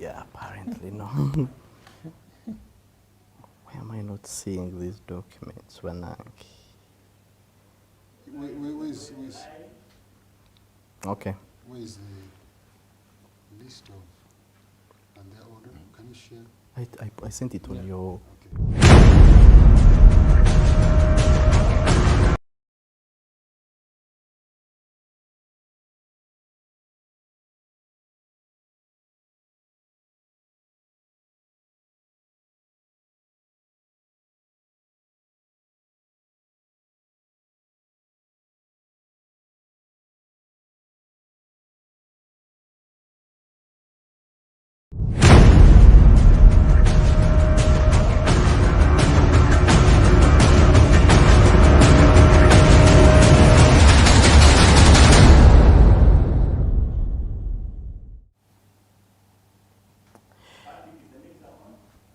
Yeah, apparently no. Why am I not seeing these documents? Okay. Where is the list of and their order? Can you share? I sent it on your... Okay.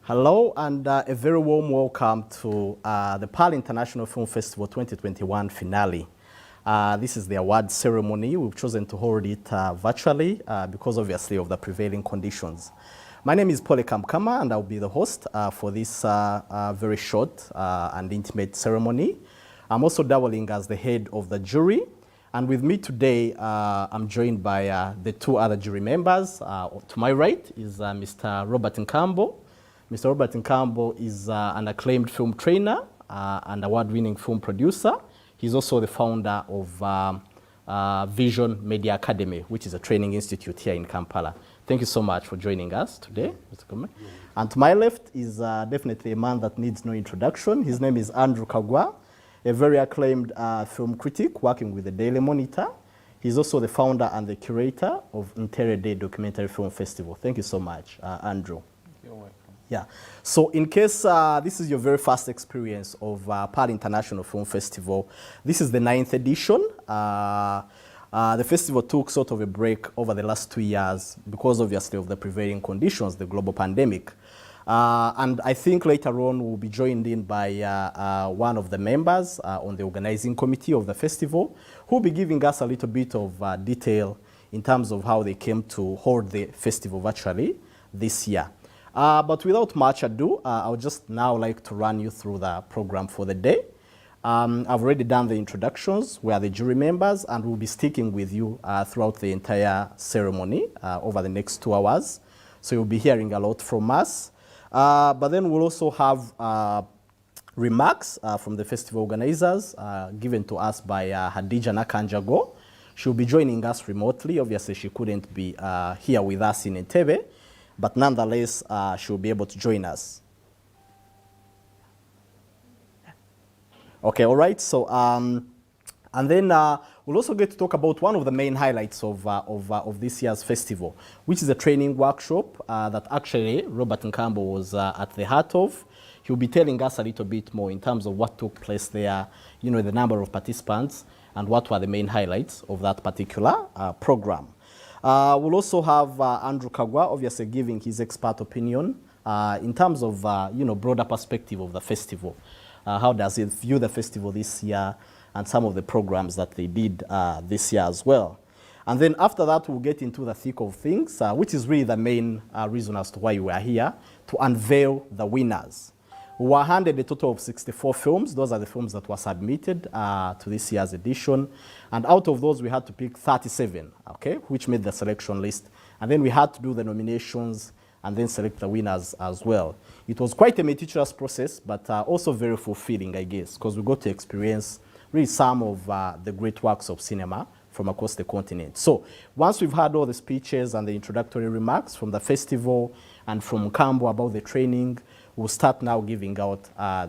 Hello and a very warm welcome to the PAL International Film Festival 2021 finale. This is the award ceremony. We've chosen to hold it virtually because obviously of the prevailing conditions. My name is Pole Kamkama and I'll be the host for this very short and intimate ceremony. I'm also doubling as the head of the jury. And with me today, I'm joined by the two other jury members. To my right is Mr. Robert Nkambo. Mr. Robert Nkambo is an acclaimed film trainer and award-winning film producer. He's also the founder of Vision Media Academy, which is a training institute here in Kampala. Thank you so much for joining us today, Mr. Kome. And to my left is definitely a man that needs no introduction. His name is Andrew Kagwa, a very acclaimed film critic working with the Daily Monitor. He's also the founder and the curator of Interior Day Documentary Film Festival. Thank you so much, Andrew. You're welcome. Yeah. So in case this is your very first experience of PAL International Film Festival, this is the 9th edition. The festival took sort of a break over the last 2 years because obviously of the prevailing conditions, the global pandemic. And I think later on we'll be joined in by one of the members on the organizing committee of the festival, who will be giving us a little bit of detail in terms of how they came to hold the festival virtually this year. But without much ado, I would just now like to run you through the program for the day. I've already done the introductions. We are the jury members, and we'll be sticking with you throughout the entire ceremony over the next 2 hours. So you'll be hearing a lot from us. But then we'll also have remarks from the festival organizers given to us by Hadija Nakanjago. She'll be joining us remotely. Obviously, she couldn't be here with us in Entebbe, but nonetheless, she'll be able to join us. Okay, all right. So, and then we'll also get to talk about one of the main highlights of this year's festival, which is a training workshop that actually Robert Nkambo was at the heart of. He'll be telling us a little bit more in terms of what took place there, you know, the number of participants, and what were the main highlights of that particular program. We'll also have Andrew Kagwa, obviously giving his expert opinion in terms of, you know, broader perspective of the festival. How does it view the festival this year and some of the programs that they did this year as well. And then after that, we'll get into the thick of things, which is really the main reason as to why we are here, to unveil the winners. We were handed a total of 64 films. Those are the films that were submitted to this year's edition. And out of those, we had to pick 37, okay, which made the selection list. And then we had to do the nominations and then select the winners as well. It was quite a meticulous process, but also very fulfilling, I guess, because we got to experience really some of the great works of cinema from across the continent. So once we've had all the speeches and the introductory remarks from the festival and from Kambo about the training, we'll start now giving out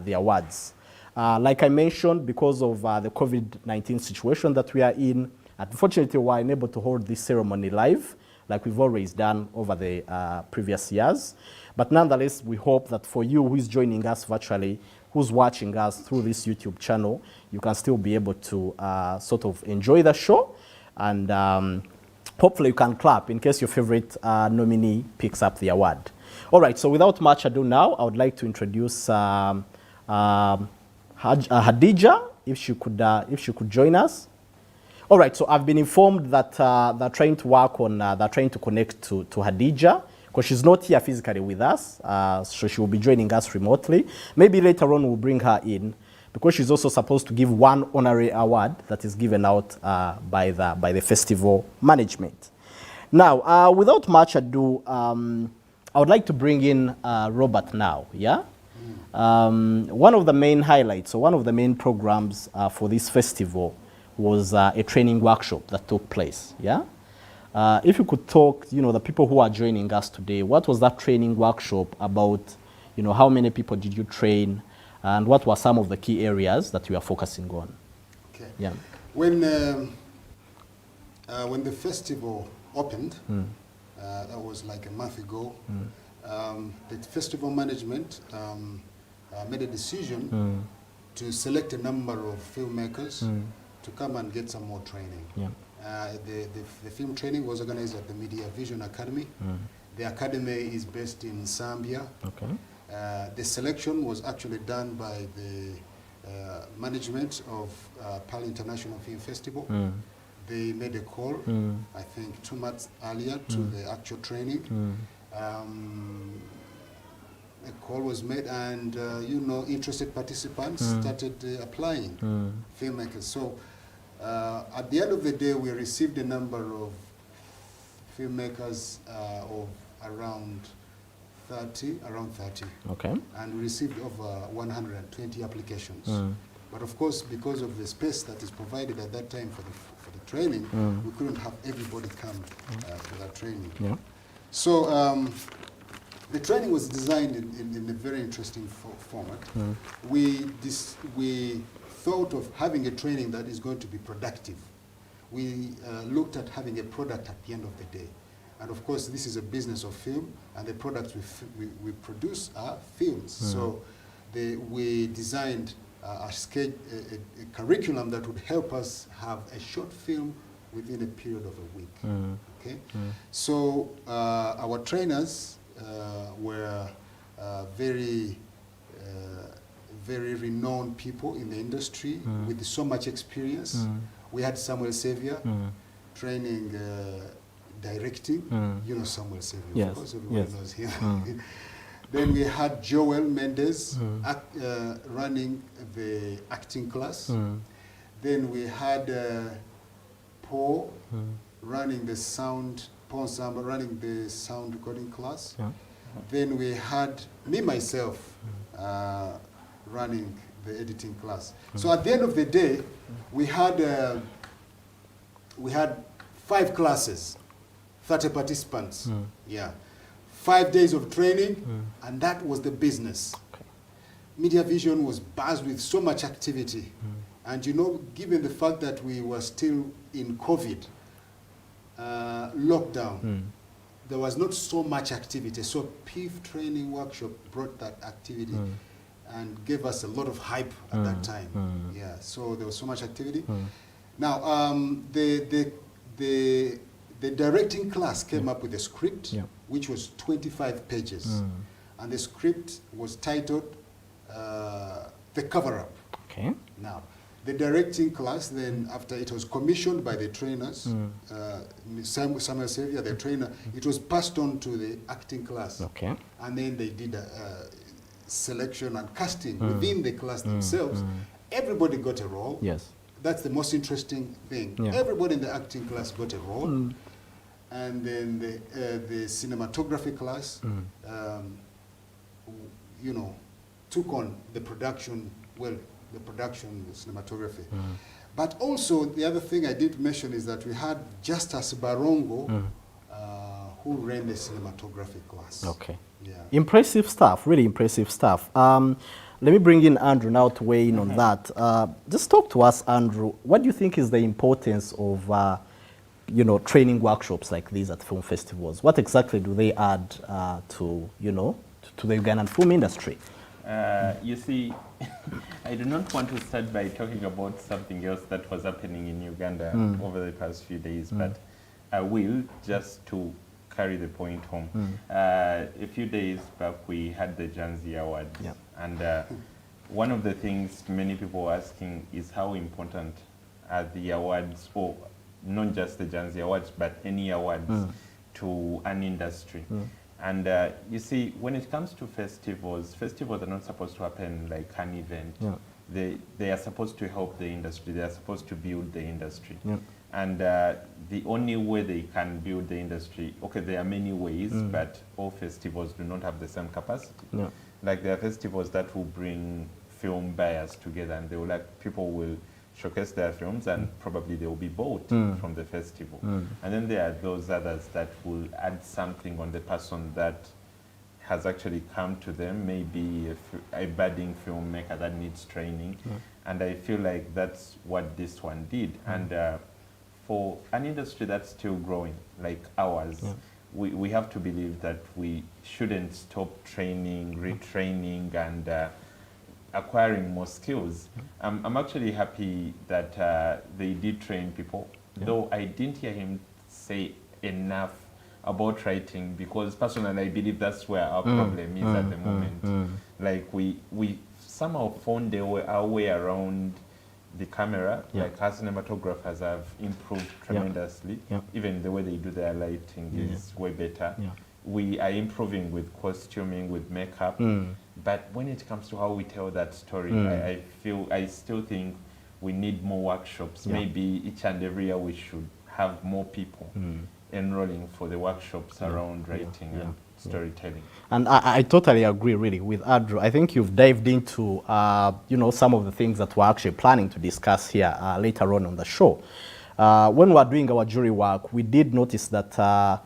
the awards. Like I mentioned, because of the COVID-19 situation that we are in, unfortunately, we were unable to hold this ceremony live, like we've always done over the previous years. But nonetheless, we hope that for you who is joining us virtually, who's watching us through this YouTube channel, you can still be able to sort of enjoy the show. And hopefully you can clap in case your favorite nominee picks up the award. All right, so without much ado now, I would like to introduce Hadija, if she could join us. All right, so I've been informed that they're trying to work on, they're trying to connect to Hadija, because she's not here physically with us, so she will be joining us remotely. Maybe later on we'll bring her in, because she's also supposed to give one honorary award that is given out by the festival management. Now, without much ado, I would like to bring in Robert now, yeah? One of the main highlights, or one of the main programs for this festival was a training workshop that took place, yeah? If you could talk, the people who are joining us today, what was that training workshop about? How many people did you train? And what were some of the key areas that you are focusing on? Okay. Yeah. When the festival opened, that was like a month ago, the festival management made a decision to select a number of filmmakers to come and get some more training. Yeah. The film training was organized at the Media Vision Academy. The academy is based in Zambia. Okay. The selection was actually done by the management of PAL International Film Festival. They made a call, I think 2 months earlier, to the actual training. A call was made, and interested participants started applying, filmmakers. So at the end of the day, we received a number of filmmakers of around 30. Okay. And we received over 120 applications. But of course, because of the space that is provided at that time for the training, we couldn't have everybody come to that training. Yeah. So the training was designed in a very interesting format. We thought of having a training that is going to be productive. We looked at having a product at the end of the day. And of course, this is a business of film, and the products we produce are films. So we designed a curriculum that would help us have a short film within a period of a week. Okay? So our trainers were very renowned people in the industry with so much experience. We had Samuel Xavier training directing. Samuel Xavier, yes. of course, everyone knows him. Then we had Joel Mendes running the acting class. Then we had Paul running the sound, Paul Samba running the sound recording class. Then we had me, myself, running the editing class. So at the end of the day, we had 5 classes, 30 participants. Yeah. 5 days of training, and that was the business. Okay. Media Vision was buzzed with so much activity. And given the fact that we were still in COVID lockdown, there was not so much activity. So PIFF training workshop brought that activity and gave us a lot of hype at that time. Yeah, so there was so much activity. Now, the directing class came up with a script, which was 25 pages. And the script was titled The Cover-Up. Okay. Now, the directing class, then after it was commissioned by the trainers, Samuel Xavier, the trainer, it was passed on to the acting class. Okay. And then they did a selection and casting within the class themselves. Everybody got a role. Yes. That's the most interesting thing. Yeah. Everybody in the acting class got a role. And then the cinematography class, took on the production, the cinematography. But also, the other thing I did mention is that we had Justus Barongo, who ran the cinematography class. Okay. Yeah. Impressive stuff, really impressive stuff. Let me bring in Andrew now to weigh in on that. Just talk to us, Andrew. What do you think is the importance of training workshops like these at film festivals? What exactly do they add to the Ugandan film industry? You see, I do not want to start by talking about something else that was happening in Uganda over the past few days, but I will, just to carry the point home. A few days back, we had the Janzi Awards, and one of the things many people are asking is how important are the awards, or not just the Janzi Awards, but any awards to an industry. And you see, when it comes to festivals, festivals are not supposed to happen like an event. Yeah. They are supposed to help the industry. They are supposed to build the industry. Yeah. And the only way they can build the industry, okay, there are many ways, but all festivals do not have the same capacity. Yeah. Like there are festivals that will bring film buyers together, and they will people will showcase their films, and probably they will be bought from the festival. And then there are those others that will add something on the person that has actually come to them, maybe a budding filmmaker that needs training. And I feel like that's what this one did. And for an industry that's still growing, like ours, we have to believe that we shouldn't stop training, retraining, and acquiring more skills. I'm actually happy that they did train people, though I didn't hear him say enough about writing, because personally I believe that's where our problem is at the moment. Like we somehow found our way around the camera. Like our cinematographers have improved tremendously. Even the way they do their lighting is way better. We are improving with costuming, with makeup. But when it comes to how we tell that story, I still think we need more workshops. Maybe each and every year we should have more people enrolling for the workshops around writing and storytelling. And I totally agree really with Andrew. I think you've dived into you know, some of the things that we're actually planning to discuss here later on the show. When we were doing our jury work, we did notice that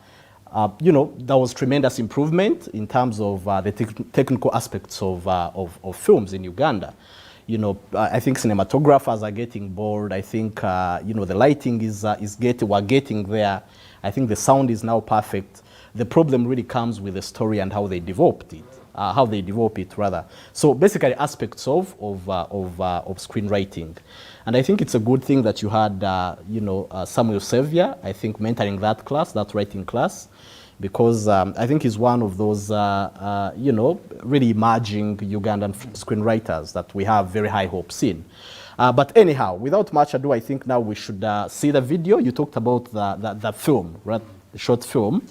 you know, there was tremendous improvement in terms of the technical aspects of films in Uganda. You know, I think cinematographers are getting bored. I think you know, the lighting we're getting there. I think the sound is now perfect. The problem really comes with the story and how they develop it rather. So basically aspects of screenwriting. And I think it's a good thing that you had, you know, Samuel Sevier, I think, mentoring that class, that writing class, because I think he's one of those, you know, really emerging Ugandan screenwriters that we have very high hopes in. But anyhow, without much ado, I think now we should see the video. You talked about the film, right? The short film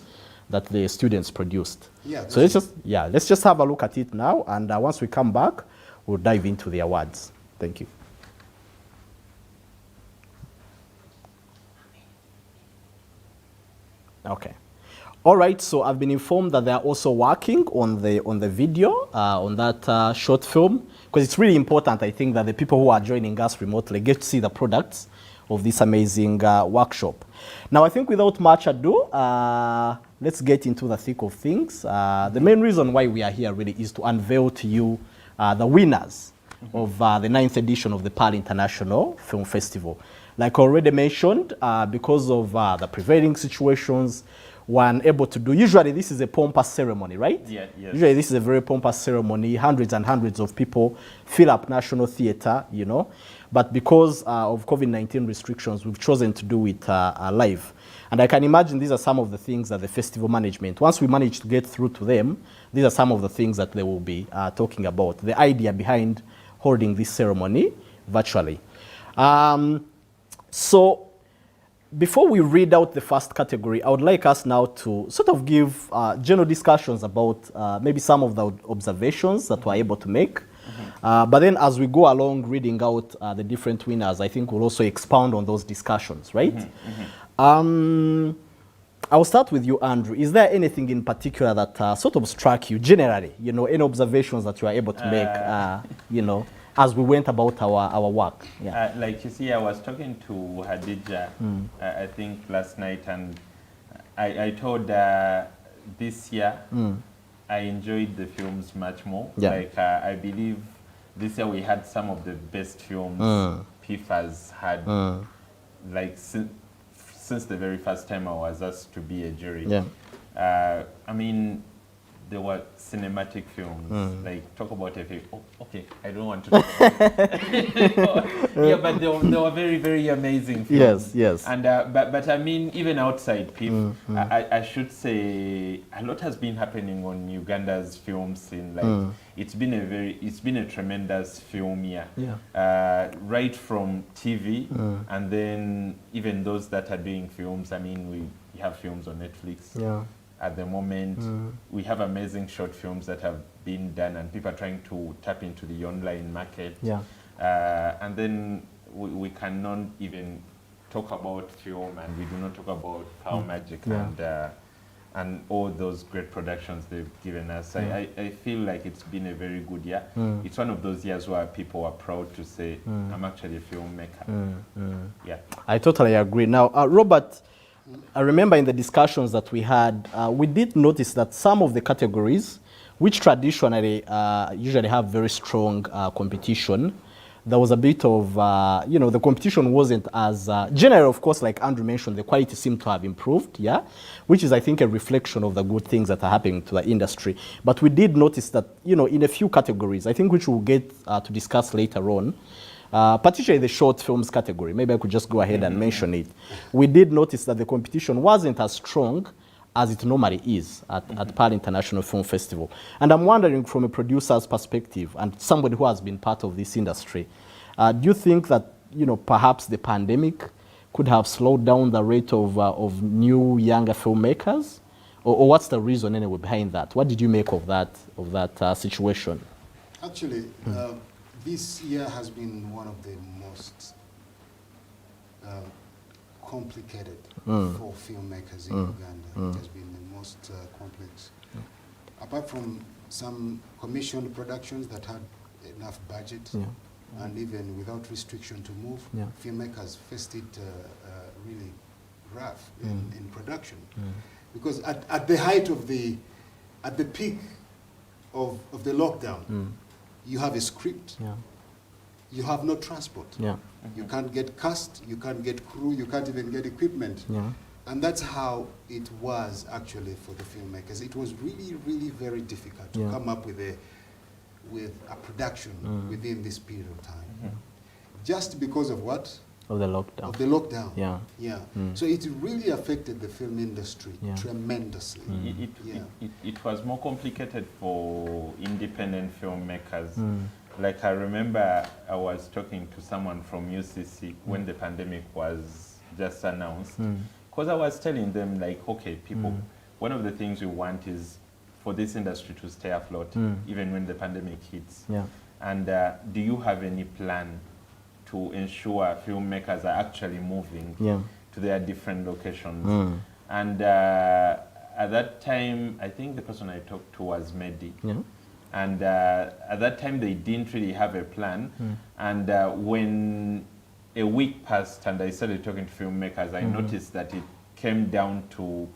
that the students produced. Yeah, so let's just have a look at it now, and once we come back, we'll dive into the awards. Thank you. Okay. All right, so I've been informed that they are also working on the video, on that short film, because it's really important, I think, that the people who are joining us remotely get to see the products of this amazing workshop. Now, I think without much ado, let's get into the thick of things. The main reason why we are here really is to unveil to you the winners of the 9th edition of the PAL International Film Festival. Like already mentioned, because of the prevailing situations, we're unable to do. Usually this is a pompous ceremony, right? Yeah, yes. Usually this is a very pompous ceremony. Hundreds and hundreds of people fill up National Theatre, you know. But because of COVID-19 restrictions, we've chosen to do it live. And I can imagine these are some of the things that the festival management, once we manage to get through to them, these are some of the things that they will be talking about. The idea behind holding this ceremony virtually. So before we read out the first category, I would like us now to sort of give general discussions about maybe some of the observations that we're able to make. But then as we go along reading out the different winners, I think we'll also expound on those discussions, right? I'll start with you, Andrew. Is there anything in particular that sort of struck you generally, you know, any observations that you were able to make, you know, as we went about our work? Yeah. Like you see, I was talking to Hadija, I think last night, and I told her this year I enjoyed the films much more. Yeah. Like I believe this year we had some of the best films PIFF has had, like since the very first time I was asked to be a jury. Yeah. I mean, there were cinematic films, like talk about a film. Oh, okay, I don't want to talk about it. Yeah, but they were very, very amazing films. Yes, yes. And but I mean, even outside PIFF, I should say a lot has been happening on Uganda's film scene. Like it's been a tremendous film year. Yeah. Right from TV, and then even those that are doing films. I mean, we have films on Netflix. Yeah. at the moment. We have amazing short films that have been done, and people are trying to tap into the online market. Yeah. And then we cannot even talk about film, and we do not talk about Power Magic and all those great productions they've given us. I feel like it's been a very good year. It's one of those years where people are proud to say, I'm actually a filmmaker. Yeah. I totally agree. Now, Robert, I remember in the discussions that we had, we did notice that some of the categories, which traditionally usually have very strong competition, there was a bit of, the competition wasn't as, generally, of course, like Andrew mentioned, the quality seemed to have improved, yeah, which is, I think, a reflection of the good things that are happening to the industry. But we did notice that, in a few categories, I think which we'll get to discuss later on, particularly the short films category, maybe I could just go ahead and mention it. We did notice that the competition wasn't as strong as it normally is at PAL International Film Festival. And I'm wondering, from a producer's perspective and somebody who has been part of this industry, do you think that, perhaps the pandemic could have slowed down the rate of new, younger filmmakers? Or what's the reason anyway behind that? What did you make of that situation? Actually, this year has been one of the most complicated for filmmakers in Uganda. It has been the most complex. Apart from some commissioned productions that had enough budget, and even without restriction to move, filmmakers faced it really rough in production. Because at the height of at the peak of the lockdown, you have a script, you have no transport. You can't get cast, you can't get crew, you can't even get equipment. And that's how it was actually for the filmmakers. It was really, really very difficult to come up with a production within this period of time. Just because of what? Of the lockdown. Of the lockdown. Yeah. So it really affected the film industry tremendously. It was more complicated for independent filmmakers. Like I remember I was talking to someone from UCC when the pandemic was just announced. Because I was telling them, like, okay, people, one of the things we want is for this industry to stay afloat, even when the pandemic hits. And do you have any plan to ensure filmmakers are actually moving to their different locations? And at that time, I think the person I talked to was Mehdi. And at that time, they didn't really have a plan. And when a week passed and I started talking to filmmakers, I noticed that it came down to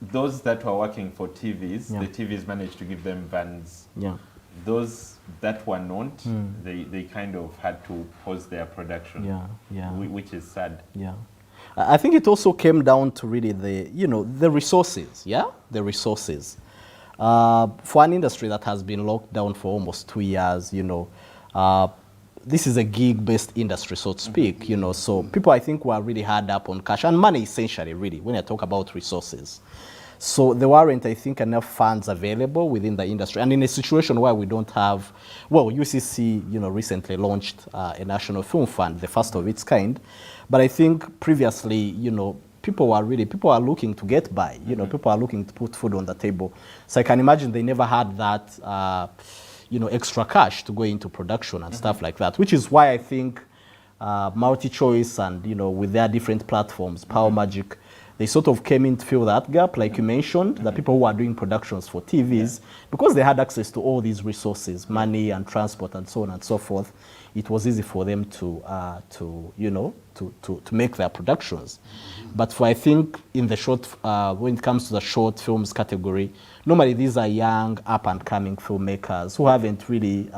those that were working for TVs, the TVs managed to give them vans. Those that were not, they kind of had to pause their production, which is sad. I think it also came down to really the resources, the resources. For an industry that has been locked down for almost 2 years, this is a gig-based industry, so to speak, so people, I think, were really hard up on cash and money, essentially, really, when I talk about resources. So there weren't, I think, enough funds available within the industry. And in a situation where we don't have, well, UCC, recently launched a national film fund, the first of its kind. But I think previously, people are looking to get by, people are looking to put food on the table. So I can imagine they never had that, extra cash to go into production and stuff like that, which is why I think Multi-Choice and, with their different platforms, Power Magic, they sort of came in to fill that gap, like you mentioned, the people who are doing productions for TVs, because they had access to all these resources, money and transport and so on and so forth. It was easy for them to make their productions. But for, I think, in the short, when it comes to the short films category, normally these are young, up-and-coming filmmakers who haven't really...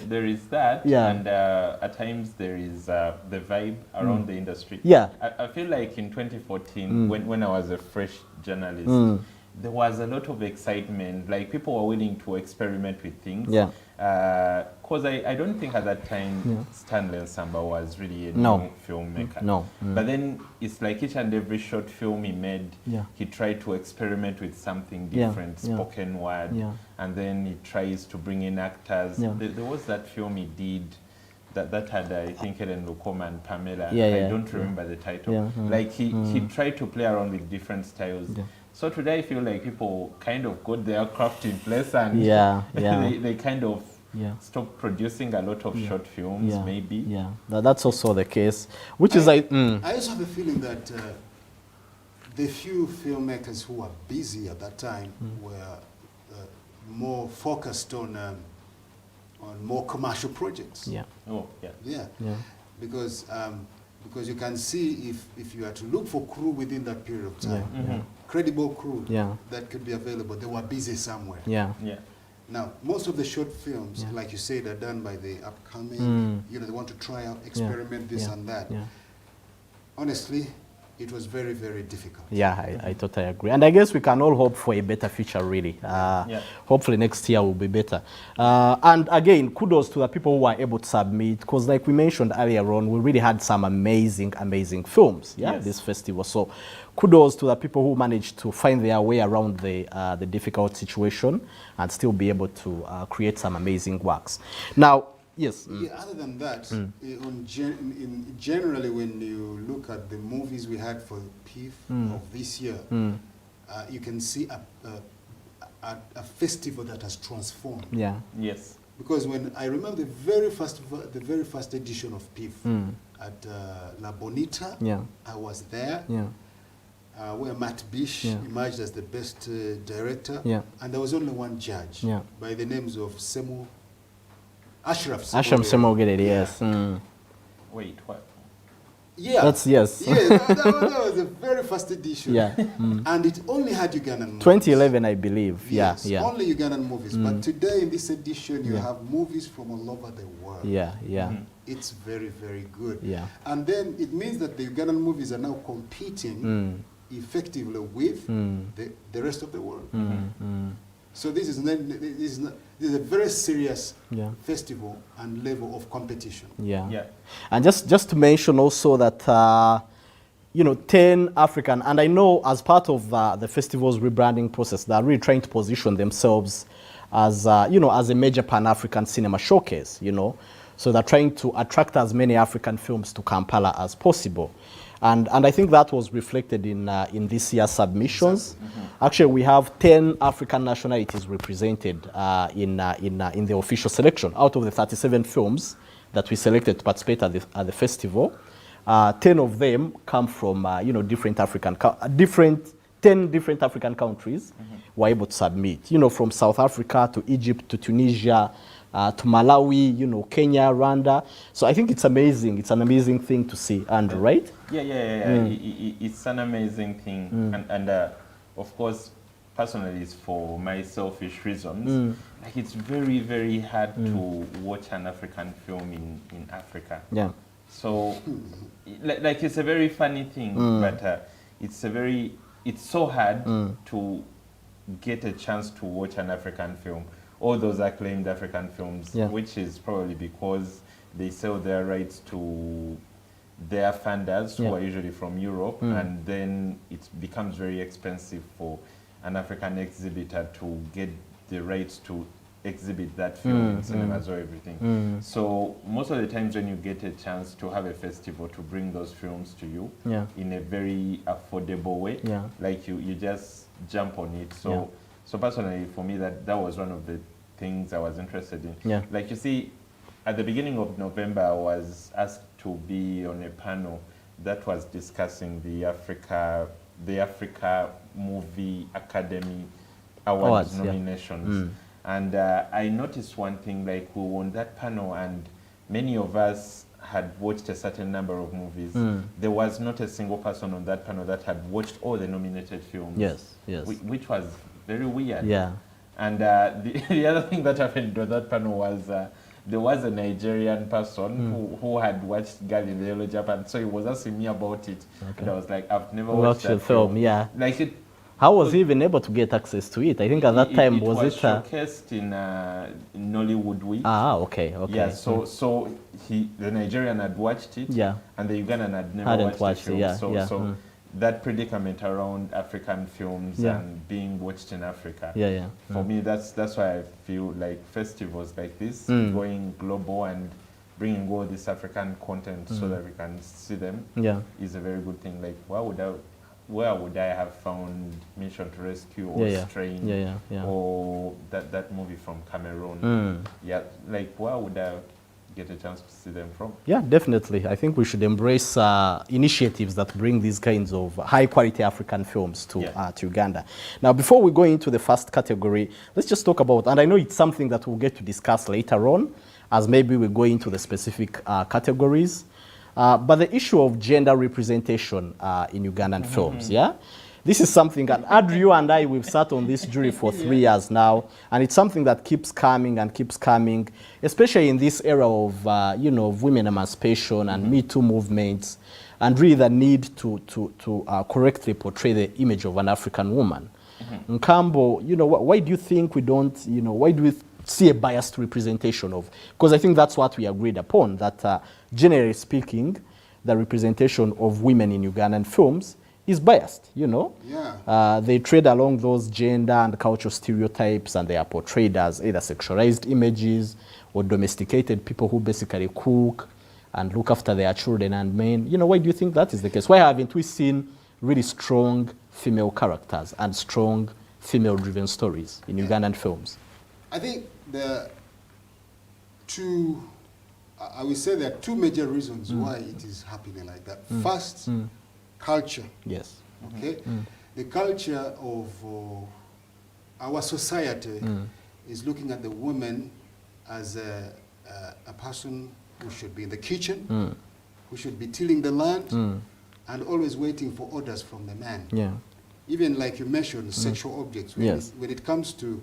there is that, and at times there is the vibe around the industry. I feel like in 2014, when I was a fresh journalist, there was a lot of excitement, like people were willing to experiment with things. Because I don't think at that time Stanley Nsamba was really a new filmmaker. But then it's like each and every short film he made, he tried to experiment with something different, spoken word, and then he tries to bring in actors. There was that film he did that had, I think, Helen Lukoma and Pamela. I don't remember the title. Like he tried to play around with different styles. So today I feel like people kind of got their craft in place and Yeah, yeah. they kind of Yeah. stopped producing a lot of short films, Yeah, maybe. yeah, that's also the case, which is like, I also have a feeling that the few filmmakers who were busy at that time were more focused on more commercial projects. yeah, Oh, yeah. Yeah. yeah, Because you can see if you are to look for crew within that period of time, yeah, credible crew Yeah. that could be available, they were busy somewhere. yeah, Yeah. Now, most of the short films, Yeah. like you said, are done by the upcoming, they want to try out, experiment this yeah, and that. yeah. Honestly, it was very, very difficult. Yeah, I totally agree. And I guess we can all hope for a better future, really. Yeah. Hopefully next year will be better. And again, kudos to the people who were able to submit, because like we mentioned earlier on, we really had some amazing, amazing films, Yes. this festival. So kudos to the people who managed to find their way around the difficult situation and still be able to create some amazing works. Now, yes. Yeah, other than that, generally when you look at the movies we had for PIFF of this year, you can see a festival that has transformed. Yeah. Yes. Because when I remember the very first edition of PIFF at La Bonita, Yeah. I was there. Yeah. Where Matt Bish Yeah. emerged as the best director, Yeah. and there was only one judge Yeah. by the names of Ashraf Ashram Semogede, yes. Wait, what? Yeah. That's yes. Yeah, that was the very first edition. Yeah. And it only had Ugandan movies. 2011, I believe. Yes, Yeah. only Ugandan movies. But today in this edition, you have movies from all over the world. Yeah. Yeah. It's very, very good. Yeah. And then it means that the Ugandan movies are now competing effectively with the rest of the world. So this is a very serious Yeah. festival and level of competition. Yeah. Yeah. And just to mention also that, 10 African, and I know as part of the festival's rebranding process, they're really trying to position themselves as, as a major Pan-African cinema showcase, So they're trying to attract as many African films to Kampala as possible. And I think that was reflected in this year's submissions. Actually, we have 10 African nationalities represented in the official selection. Out of the 37 films that we selected to participate at the festival, 10 of them come from 10 different African countries were able to submit. From South Africa to Egypt to Tunisia. To Malawi, Kenya, Rwanda. So I think it's amazing. It's an amazing thing to see, Andrew, right? Yeah. It's an amazing thing. And of course, personally, it's for my selfish reasons. Like it's very, very hard to watch an African film in Africa. Yeah. So, like it's a very funny thing, but it's so hard to get a chance to watch an African film. All those acclaimed African films, which is probably because they sell their rights to their funders, who are usually from Europe, and then it becomes very expensive for an African exhibitor to get the rights to exhibit that film in cinemas or everything. So most of the times when you get a chance to have a festival to bring those films to you in a very affordable way, like you just jump on it. So personally, for me, that was one of the things I was interested in. Yeah. Like you see, at the beginning of November, I was asked to be on a panel that was discussing the Africa Movie Academy Awards nominations. And I noticed one thing, like we were on that panel and many of us had watched a certain number of movies. There was not a single person on that panel that had watched all the nominated films. Yes. Which was very weird. Yeah. And the other thing that happened on that panel was there was a Nigerian person who had watched Girl in the Yellow Japan, so he was asking me about it. Okay. And I was like, I've never watched that film. Yeah. Like it. How was he even able to get access to it? I think at that time was it showcased in Nollywood Week. Okay. Yeah. So the Nigerian had watched it. Yeah. And the Ugandan had never watched the film. Yeah. So that predicament around African films and being watched in Africa. For me, that's why I feel like festivals like this, going global and bringing all this African content so that we can see them, is a very good thing. Like, where would I have found Mission to Rescue or Strain or that movie from Cameroon? Yeah, like where would I get a chance to see them from? Yeah, definitely. I think we should embrace initiatives that bring these kinds of high-quality African films to Uganda. Now, before we go into the first category, let's just talk about, and I know it's something that we'll get to discuss later on, as maybe we go into the specific categories, but the issue of gender representation in Ugandan films, yeah? This is something, and Andrew and I, we've sat on this jury for 3 years now, and it's something that keeps coming and keeps coming, especially in this era of, you know, of women emancipation and Me Too movements, and really the need to correctly portray the image of an African woman. Nkambo, you know, why do you think we don't, you know, why do we see a biased representation of, because I think that's what we agreed upon, that generally speaking, the representation of women in Ugandan films is biased, you know. Yeah. They trade along those gender and cultural stereotypes, and they are portrayed as either sexualized images or domesticated people who basically cook and look after their children and men. You know, why do you think that is the case? Why haven't we seen really strong female characters and strong female-driven stories in Ugandan films? I think I would say there are two major reasons why it is happening like that. First, culture. Yes. Okay? The culture of our society is looking at the woman as a person who should be in the kitchen, who should be tilling the land, and always waiting for orders from the man. Yeah. Even like you mentioned, sexual objects. When it comes to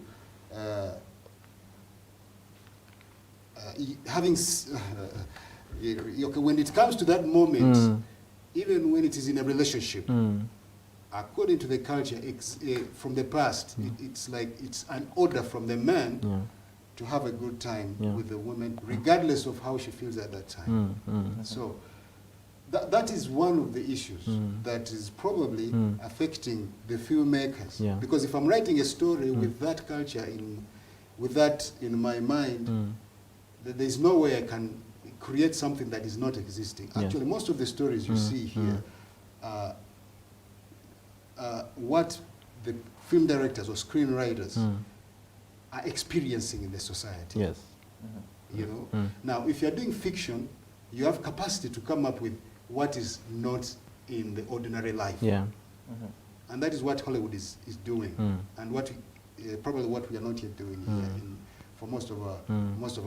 when it comes to that moment, even when it is in a relationship, according to the culture from the past, it's like it's an order from the man to have a good time with the woman, regardless of how she feels at that time. So that is one of the issues that is probably affecting the filmmakers. Because if I'm writing a story with that culture in my mind, there's no way I can create something that is not existing. Actually, most of the stories you see here are what the film directors or screenwriters are experiencing in the society. Yes. You know? Now, if you're doing fiction, you have capacity to come up with what is not in the ordinary life. Yeah. And that is what Hollywood is doing, and what probably what we are not yet doing here for most of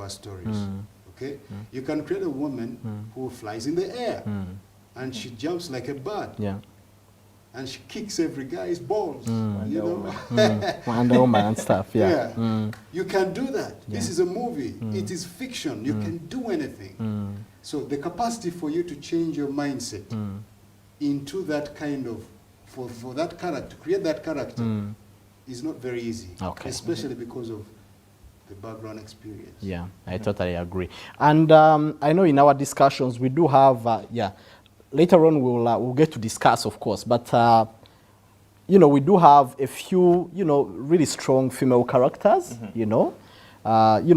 our stories. Okay, you can create a woman who flies in the air, and she jumps like a bird. Yeah. And she kicks every guy's balls. You know, Wonder Woman and stuff. Yeah. You can do that. This is a movie. It is fiction. You can do anything. So the capacity for you to change your mindset into that kind of for that character, to create that character, is not very easy. Okay. Especially because of the background experience. Yeah, I totally agree. And I know in our discussions we do have, later on we'll get to discuss, of course, but you know, we do have a few, you know, really strong female characters, you know,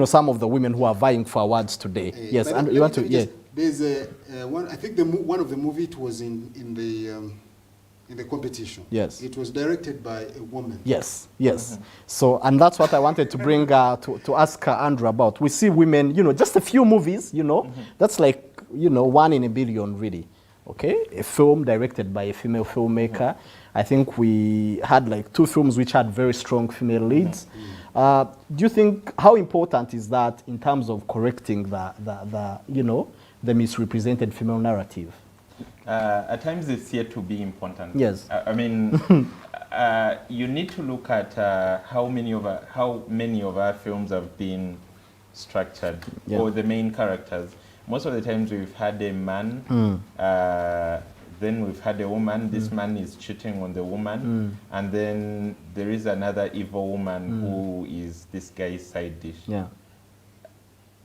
some of the women who are vying for awards today. Yes, and you want to, There's one, I think one of the movie, it was in the competition. Yes. It was directed by a woman. Yes, yes. So, and that's what I wanted to bring, to ask Andrew about. We see women, you know, just a few movies, you know, that's like, you know, 1 in a billion, really. Okay, a film directed by a female filmmaker. I think we had like 2 films which had very strong female leads. Do you think, how important is that in terms of correcting the you know, the misrepresented female narrative? At times it's yet to be important. Yes. I mean, you need to look at how many of our films have been structured, or the main characters. Most of the times we've had a man, then we've had a woman, this man is cheating on the woman, and then there is another evil woman who is this guy's side dish. Yeah.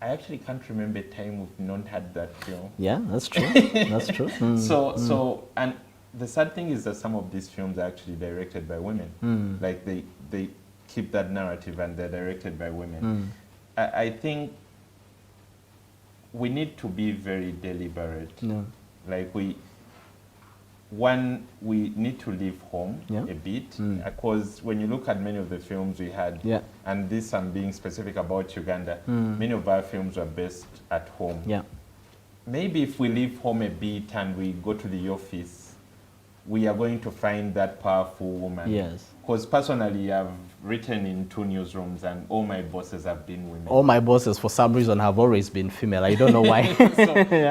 I actually can't remember a time we've not had that film. Yeah, that's true. That's true. So, and the sad thing is that some of these films are actually directed by women. Like they keep that narrative and they're directed by women. I think we need to be very deliberate. Like one, we need to leave home Yeah. a bit, because when you look at many of the films we had, Yeah. and this I'm being specific about Uganda, many of our films were based at home. Yeah. Maybe if we leave home a bit and we go to the office, we are going to find that powerful woman. Yes. Because personally, I've written in 2 newsrooms and all my bosses have been women. All my bosses, for some reason, have always been female. I don't know why.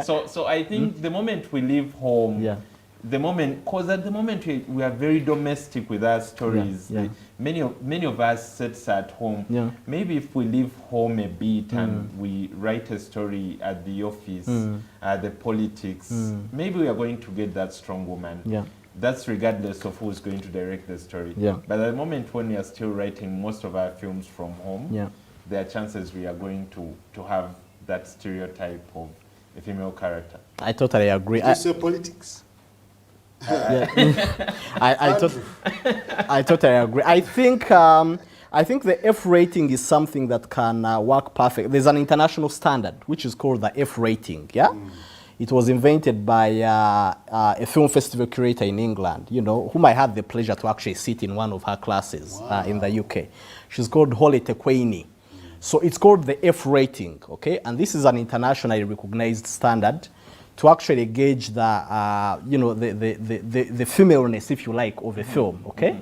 So I think the moment we leave home, Yeah. the moment, because at the moment we are very domestic with our stories. Yeah, yeah. Many of us sits at home. Yeah. Maybe if we leave home a bit and we write a story at the office, the politics, maybe we are going to get that strong woman. Yeah. That's regardless of who's going to direct the story. Yeah. But at the moment when we are still writing most of our films from home, Yeah. there are chances we are going to have that stereotype of a female character. I totally agree. You say politics. I totally agree. I think the F rating is something that can work perfect. There's an international standard which is called the F rating. Yeah, it was invented by a film festival curator in England. You know, whom I had the pleasure to actually sit in one of her classes in the UK. She's called Holly Tekweini. So it's called the F rating. Okay, and this is an internationally recognized standard to actually gauge the, you know, the femaleness, if you like, of a film, okay?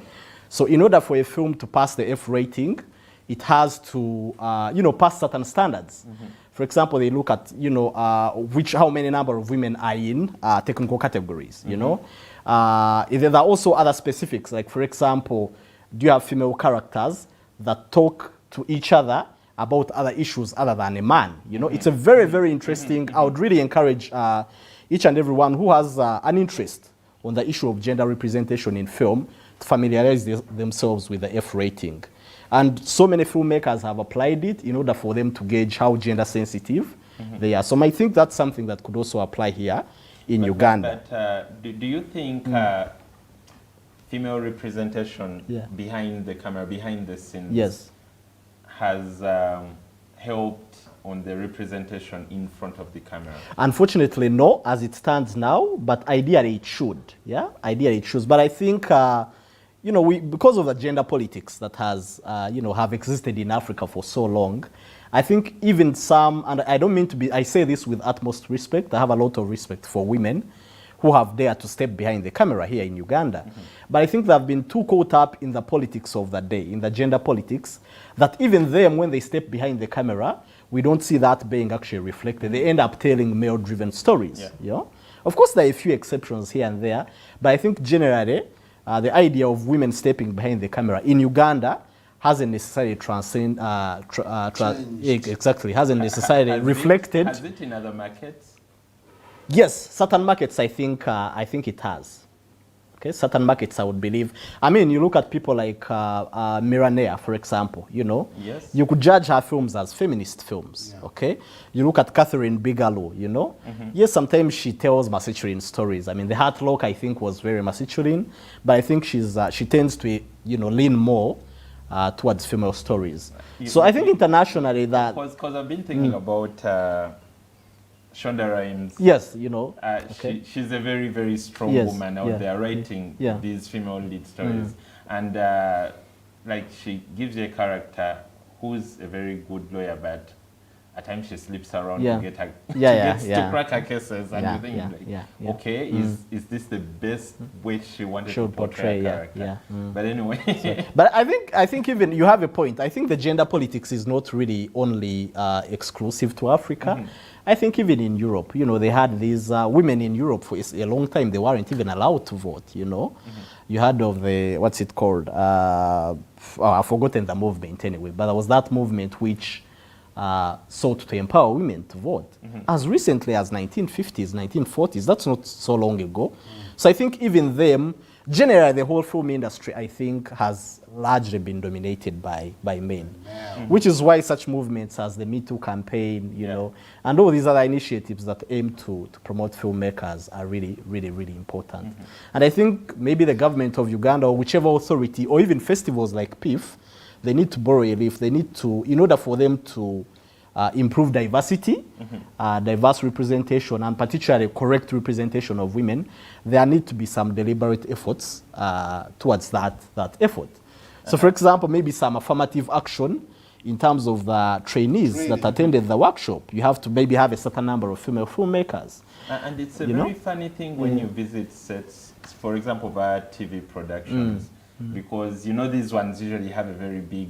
So in order for a film to pass the F rating, it has to, you know, pass certain standards. For example, they look at, you know, how many number of women are in technical categories, you know? There are also other specifics, like, for example, do you have female characters that talk to each other about other issues other than a man? You know, it's a very, very interesting. I would really encourage each and everyone who has an interest on the issue of gender representation in film to familiarize themselves with the F rating. And so many filmmakers have applied it in order for them to gauge how gender sensitive they are. So I think that's something that could also apply here in Uganda. But do you think female representation behind the camera, behind the scenes, has helped on the representation in front of the camera? Unfortunately, no, as it stands now, but ideally it should. Yeah, ideally it should. But I think, you know, because of the gender politics that has, you know, have existed in Africa for so long, I think even some, and I don't mean to be, I say this with utmost respect, I have a lot of respect for women who have dared to step behind the camera here in Uganda. But I think they've been too caught up in the politics of the day, in the gender politics, that even them, when they step behind the camera, we don't see that being actually reflected. They end up telling male-driven stories. You know? Of course, there are a few exceptions here and there, but I think generally, the idea of women stepping behind the camera in Uganda hasn't necessarily hasn't necessarily reflected. Has it in other markets? Yes, certain markets, I think it has. Okay, certain markets, I would believe. I mean, you look at people like Miranea, for example, you know. Yes. You could judge her films as feminist films, okay? You look at Catherine Bigelow, you know. Yes, sometimes she tells masculine stories. I mean, The Heart Lock, I think, was very masculine, but I think she tends to, you know, lean more towards female stories. So I think internationally that... Because I've been thinking about... Shonda Rhimes. Yes, you know. She's a very, very strong woman out there writing these female lead stories. And like she gives you a character who's a very good lawyer, but at times she slips around to get her to crack her cases. And you think, okay, is this the best way she wanted to portray a character? But anyway. But I think even you have a point. I think the gender politics is not really only exclusive to Africa. I think even in Europe, you know, they had these women in Europe for a long time. They weren't even allowed to vote, you know. You heard of the, what's it called? I've forgotten the movement anyway, but there was that movement which sought to empower women to vote. As recently as 1950s, 1940s, that's not so long ago. So I think even them, generally the whole film industry, I think, has largely been dominated by men, which is why such movements as the Me Too campaign, you know, and all these other initiatives that aim to promote filmmakers are really, really, really important. And I think maybe the government of Uganda or whichever authority, or even festivals like PIFF, they need to borrow a leaf. They need to, in order for them to improve diversity, diverse representation, and particularly correct representation of women, there need to be some deliberate efforts towards that effort. So, for example, maybe some affirmative action in terms of the trainees that attended the workshop. You have to maybe have a certain number of female filmmakers. And it's a very funny thing when you visit sets, for example, via TV productions, because you know these ones usually have a very big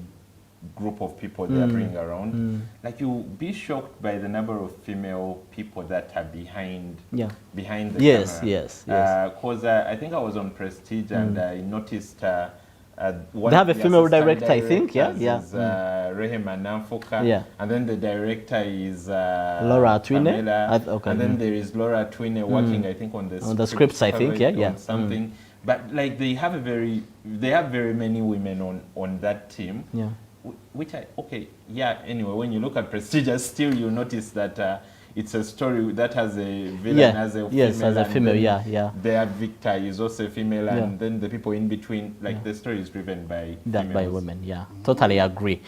group of people they are bringing around. Like, you'll be shocked by the number of female people that are behind the camera. Yes. Because I think I was on Prestige and I noticed one they have a of the female assistant director, I think, is Rehema Namfoka, and then the director is Laura Twine, and then there is Laura Twine working, I think, on the scripts, I think, on something. But like, they have very many women on that team, which anyway, when you look at Prestige, still you notice that it's a story that has a villain as a female. Their Victor is also a female, and then the people in between, like, the story is driven by women. Totally agree.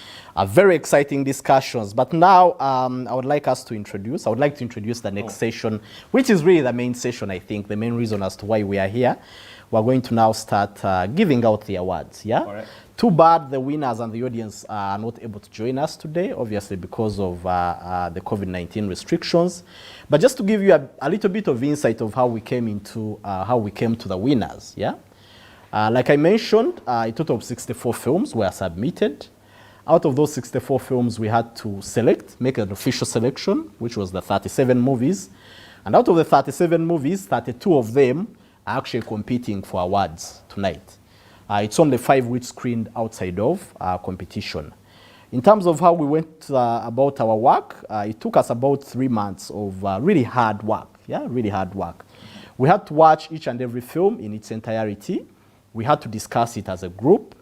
Very exciting discussions. But now I would like to introduce the next session, which is really the main session, I think, the main reason as to why we are here. We're going to now start giving out the awards. All right. Too bad the winners and the audience are not able to join us today, obviously because of the COVID-19 restrictions. But just to give you a little bit of insight of how we came to the winners. Like I mentioned, a total of 64 films were submitted. Out of those 64 films, we had to make an official selection, which was the 37 movies. And out of the 37 movies, 32 of them are actually competing for awards tonight. It's only 5 which screened outside of competition. In terms of how we went about our work, it took us about 3 months of really hard work. Really hard work. We had to watch each and every film in its entirety. We had to discuss it as a group.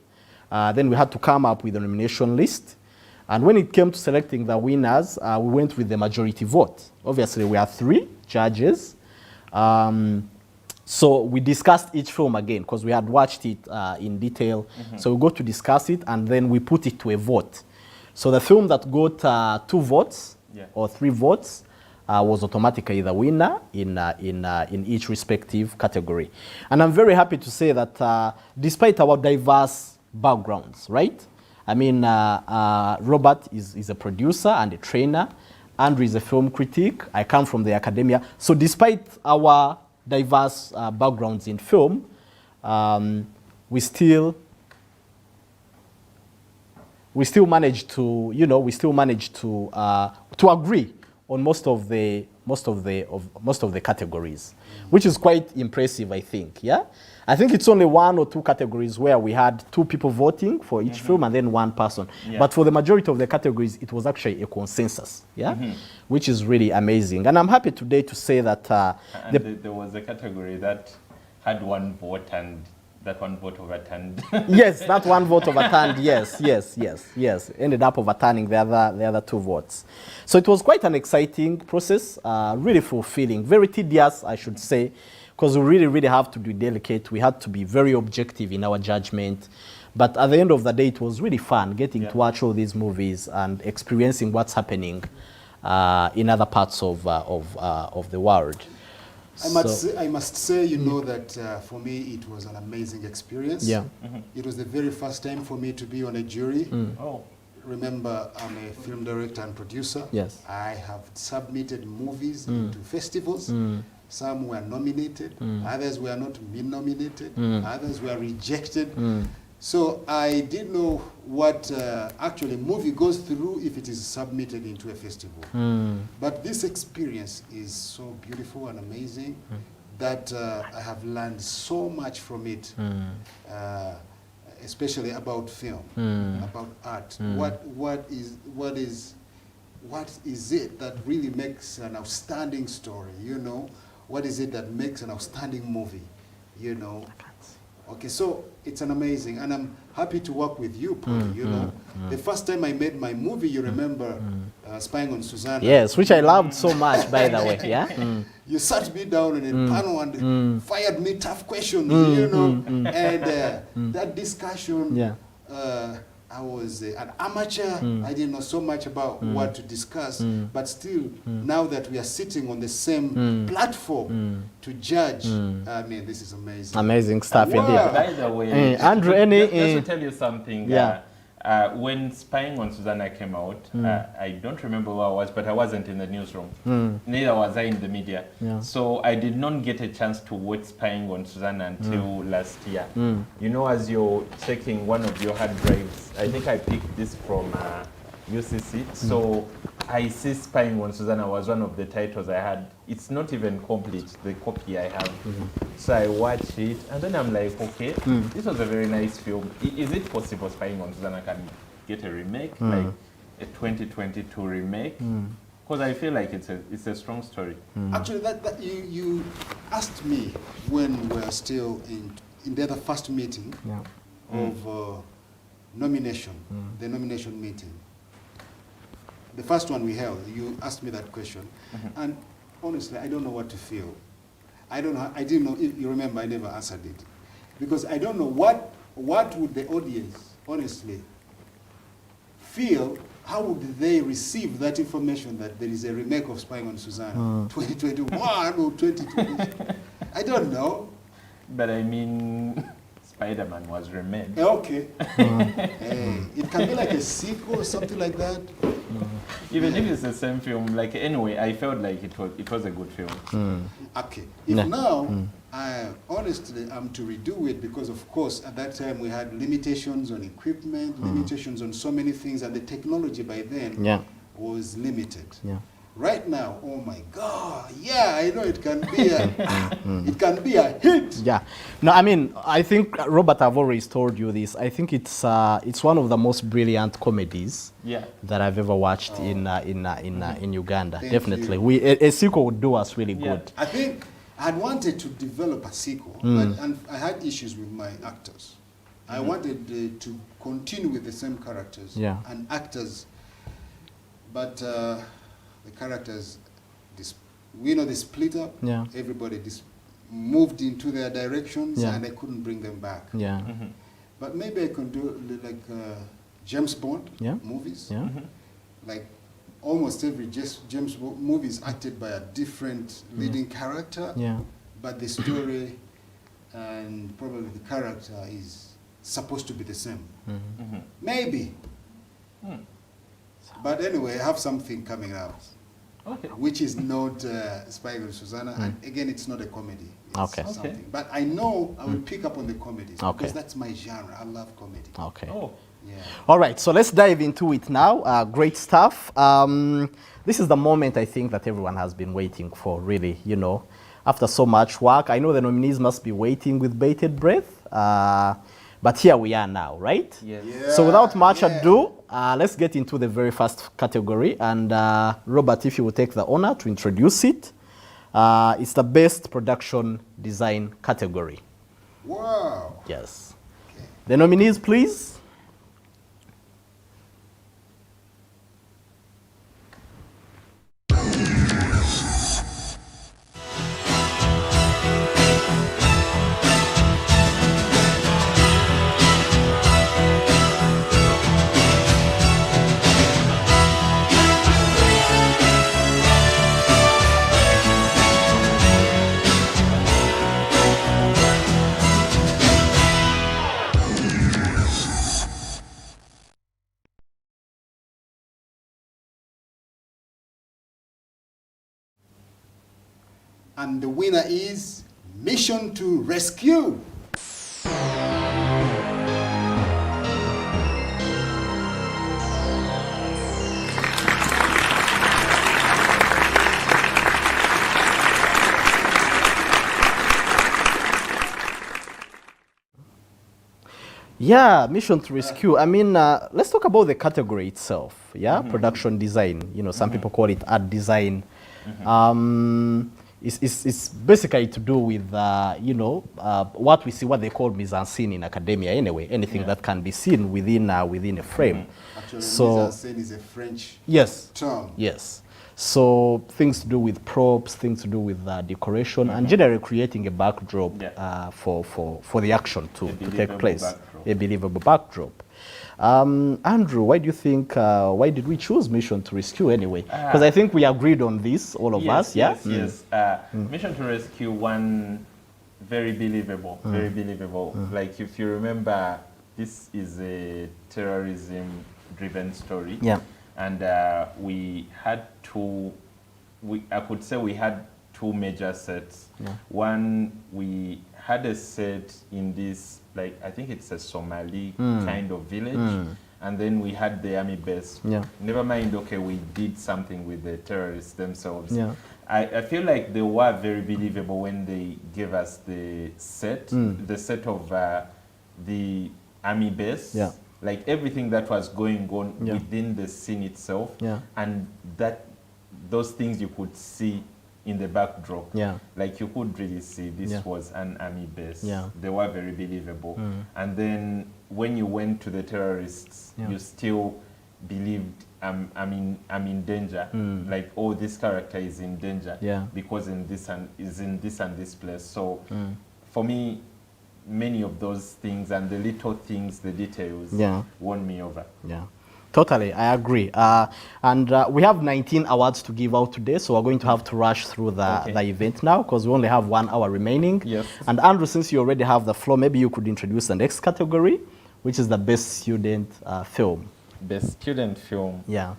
Then we had to come up with a nomination list. And when it came to selecting the winners, we went with the majority vote. Obviously, we are 3 judges. So we discussed each film again because we had watched it in detail. So we got to discuss it and then we put it to a vote. So the film that got 2 votes or 3 votes was automatically the winner in each respective category. And I'm very happy to say that despite our diverse backgrounds, right? I mean, Robert is a producer and a trainer. Andrew is a film critic. I come from the academia. So despite our diverse backgrounds in film, we still managed to agree on most of the categories, which is quite impressive, I think. I think it's only 1 or 2 categories where we had 2 people voting for each film and then 1 person. But for the majority of the categories, it was actually a consensus, which is really amazing. And I'm happy today to say that there was a category that had 1 vote and that 1 vote overturned. Yes, that 1 vote overturned. Yes. Ended up overturning the other 2 votes. So it was quite an exciting process, really fulfilling, very tedious, I should say, because we really have to be delicate. We had to be very objective in our judgment. But at the end of the day, it was really fun getting to watch all these movies and experiencing what's happening in other parts of the world. I must say, that for me, it was an amazing experience. It was the very first time for me to be on a jury. Remember, I'm a film director and producer. I have submitted movies into festivals. Some were nominated, others were not nominated, others were rejected. So I didn't know what actually a movie goes through if it is submitted into a festival. But this experience is so beautiful and amazing that I have learned so much from it, especially about film, about art. What is it that really makes an outstanding story, What is it that makes an outstanding movie, Okay, so it's an amazing, and I'm happy to work with you, Paul, The first time I made my movie, you remember, Spying on Susanna. Yes, which I loved so much, by the way, You sat me down in a panel and fired me tough questions, and that discussion, I was an amateur. I didn't know so much about what to discuss. But still, now that we are sitting on the same platform to judge, I mean, this is amazing. Amazing stuff Wow. indeed. By the way, Andrew, just to tell you something. Yeah. When Spying on Susanna came out, I don't remember where I was, but I wasn't in the newsroom. Neither was I in the media. Yeah. So I did not get a chance to watch Spying on Susanna until last year. You know, as you're checking one of your hard drives, I think I picked this from UCC. So I see Spying on Susanna was one of the titles I had. It's not even complete, the copy I have. So I watched it, and then I'm like, okay, this was a very nice film. Is it possible Spying on Susanna can get a remake, like a 2022 remake? Because I feel like it's a strong story. Actually, that you asked me when we were still in the first meeting of nomination, the nomination meeting. The first one we held, you asked me that question, and honestly, I don't know what to feel. I didn't know. If you remember, I never answered it because I don't know what would the audience honestly feel. How would they receive that information that there is a remake of Spying on Susanna, 2021 or 2020? I don't know. But I mean, Spider-Man was remade. Okay. It can be like a sequel or something like that. Even if it's the same film, like anyway, I felt like it was a good film. Okay. If now, I honestly am to redo it because of course at that time we had limitations on equipment, limitations on so many things, and the technology by then was limited. Right now, oh my God, yeah, I know it can be it can be a hit. Yeah. No, I mean, I think Robert, I've always told you this. I think it's one of the most brilliant comedies that I've ever watched in Uganda. Thank Definitely, you. a sequel would do us really good. I think I had wanted to develop a sequel, but I had issues with my actors. I wanted to continue with the same characters and actors, but the characters, we know they split up. Everybody moved into their directions, and I couldn't bring them back. But maybe I can do like James Bond movies. Like almost every James Bond movie is acted by a different leading character. But the story and probably the character is supposed to be the same. Maybe. But anyway, I have something coming out, which is not Spying on Susanna. And again, it's not a comedy. It's something. But I know I will pick up on the comedies because that's my genre. I love comedy. All right, so let's dive into it now. Great stuff. This is the moment I think that everyone has been waiting for, really, you know. After so much work, I know the nominees must be waiting with bated breath. But here we are now, right? So without much ado, let's get into the very first category. And Robert, if you will take the honor to introduce it. It's the best production design category. Wow. Yes. The nominees, please. And the winner is Mission to Rescue. Yeah, Mission to Rescue. I mean, let's talk about the category itself. Production design. You know, some people call it art design. It's basically to do with, you know, what we see, what they call mise-en-scène in academia anyway, anything that can be seen within a frame. Actually, so, mise-en-scène is a French term. Yes. So things to do with props, things to do with decoration, and generally creating a backdrop for the action to take place. A believable backdrop. Andrew, why do you think, why did we choose Mission to Rescue anyway? Because I think we agreed on this, all of us, yeah? Yes. Mission to Rescue, one, very believable, very believable. Like, if you remember, this is a terrorism-driven story. Yeah. And we had I could say we had two major sets. Yeah. One, we had a set in this, like, I think it's a Somali kind of village. And then we had the army base. Yeah. Never mind, okay, we did something with the terrorists themselves. Yeah. I feel like they were very believable when they gave us the set of the army base. Yeah. Like everything that was going on Yeah. within the scene itself. Yeah. And those things you could see in the backdrop. Yeah. Like you could really see this Yeah. was an army base. Yeah. They were very believable. And then when you went to the terrorists, Yeah. you still believed I'm in danger. Like, oh, this character is in danger. Yeah. Because is in this and this place. So for me, many of those things and the little things, the details, won me over. Yeah. Totally, I agree. And we have 19 awards to give out today, so we're going to have to rush through the event now because we only have 1 hour remaining. Yes. And Andrew, since you already have the floor, maybe you could introduce the next category, which is the best student film. Best student film. Yeah.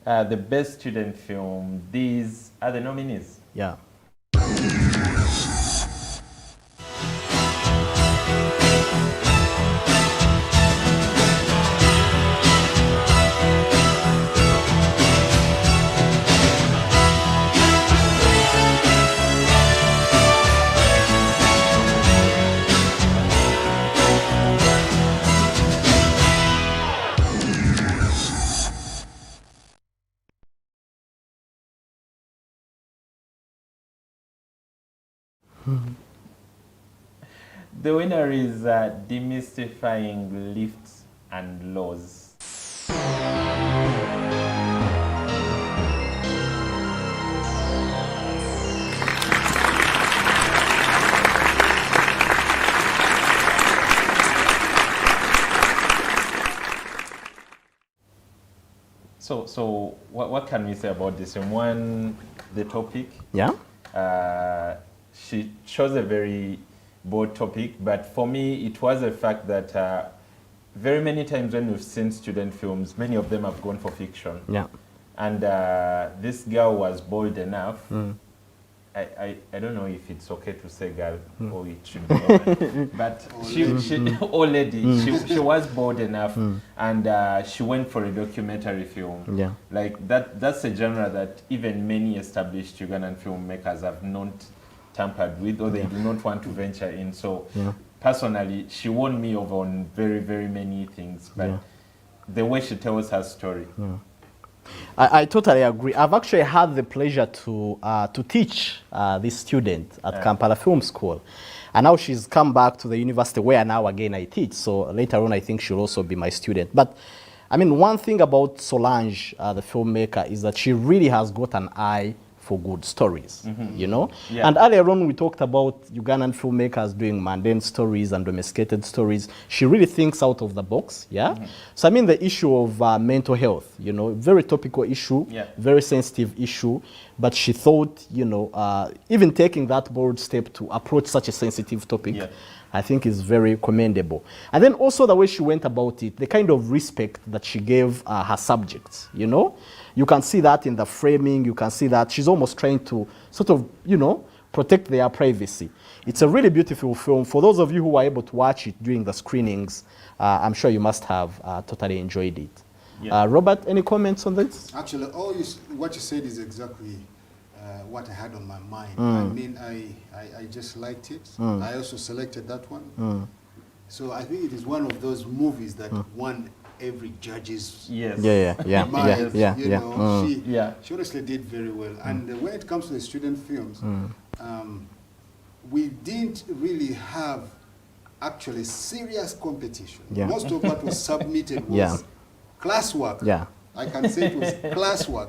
The best student film, these are the nominees. Yeah. The winner is Demystifying Lifts and Laws. So what can we say about this? One, the topic. Yeah. She chose a very broad topic, but for me, it was a fact that very many times when we've seen student films, many of them have gone for fiction. Yeah. And this girl was bold enough. I don't know if it's okay to say girl or it should be woman, but she old lady, she was bold enough, and she went for a documentary film. Yeah. Like that's a genre that even many established Ugandan filmmakers have not tampered with, or they do not want to venture in. So personally, she won me over on very, very many things, but the way she tells her story. I totally agree. I've actually had the pleasure to teach this student at Kampala Film School. And now she's come back to the university where now again I teach. So later on I think she'll also be my student. But I mean, one thing about Solange, the filmmaker, is that she really has got an eye for good stories, you know? Yeah. And earlier on we talked about Ugandan filmmakers doing mundane stories and domesticated stories. She really thinks out of the box, yeah? So I mean the issue of mental health, you know, very topical issue, very sensitive issue, but she thought, you know, even taking that bold step to approach such a sensitive topic, I think is very commendable. And then also the way she went about it, the kind of respect that she gave her subjects, you know? You can see that in the framing, you can see that she's almost trying to sort of, you know, protect their privacy. It's a really beautiful film. For those of you who were able to watch it during the screenings, I'm sure you must have totally enjoyed it. Robert, any comments on this? Actually, what you said is exactly what I had on my mind. I mean, I just liked it. I also selected that one. So I think it is one of those movies that won every judge's mind. She honestly did very well. And when it comes to the student films, we didn't really have actually serious competition. Most of what was submitted was classwork. I can say it was classwork.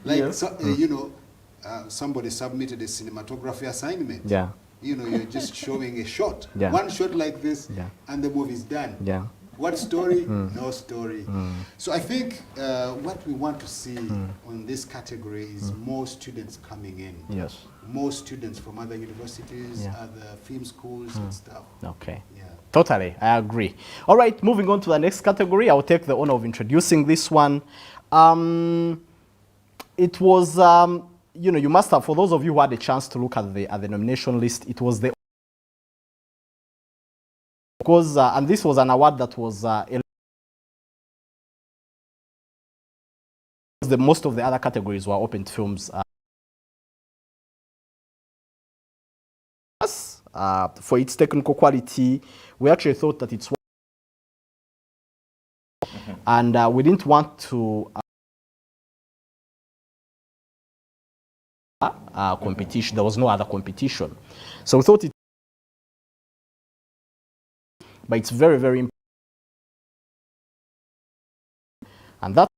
Like, so, you know, somebody submitted a cinematography assignment. You know, you're just showing a shot. One shot like this, and the movie's done. What story? No story. So I think what we want to see on this category is more students coming in. Yes. More students from other universities, other film schools and stuff. Okay. Yeah. Totally, I agree. All right, moving on to the next category, I'll take the honor of introducing this one. It was, you know, you must have, for those of you who had a chance to look at the nomination list, it was the, because, and this was an award that was, most of the other categories were open to films. For its technical quality, we actually thought that it's, and we didn't want to competition. There was no other competition, so we thought it. But it's very, very important, and that.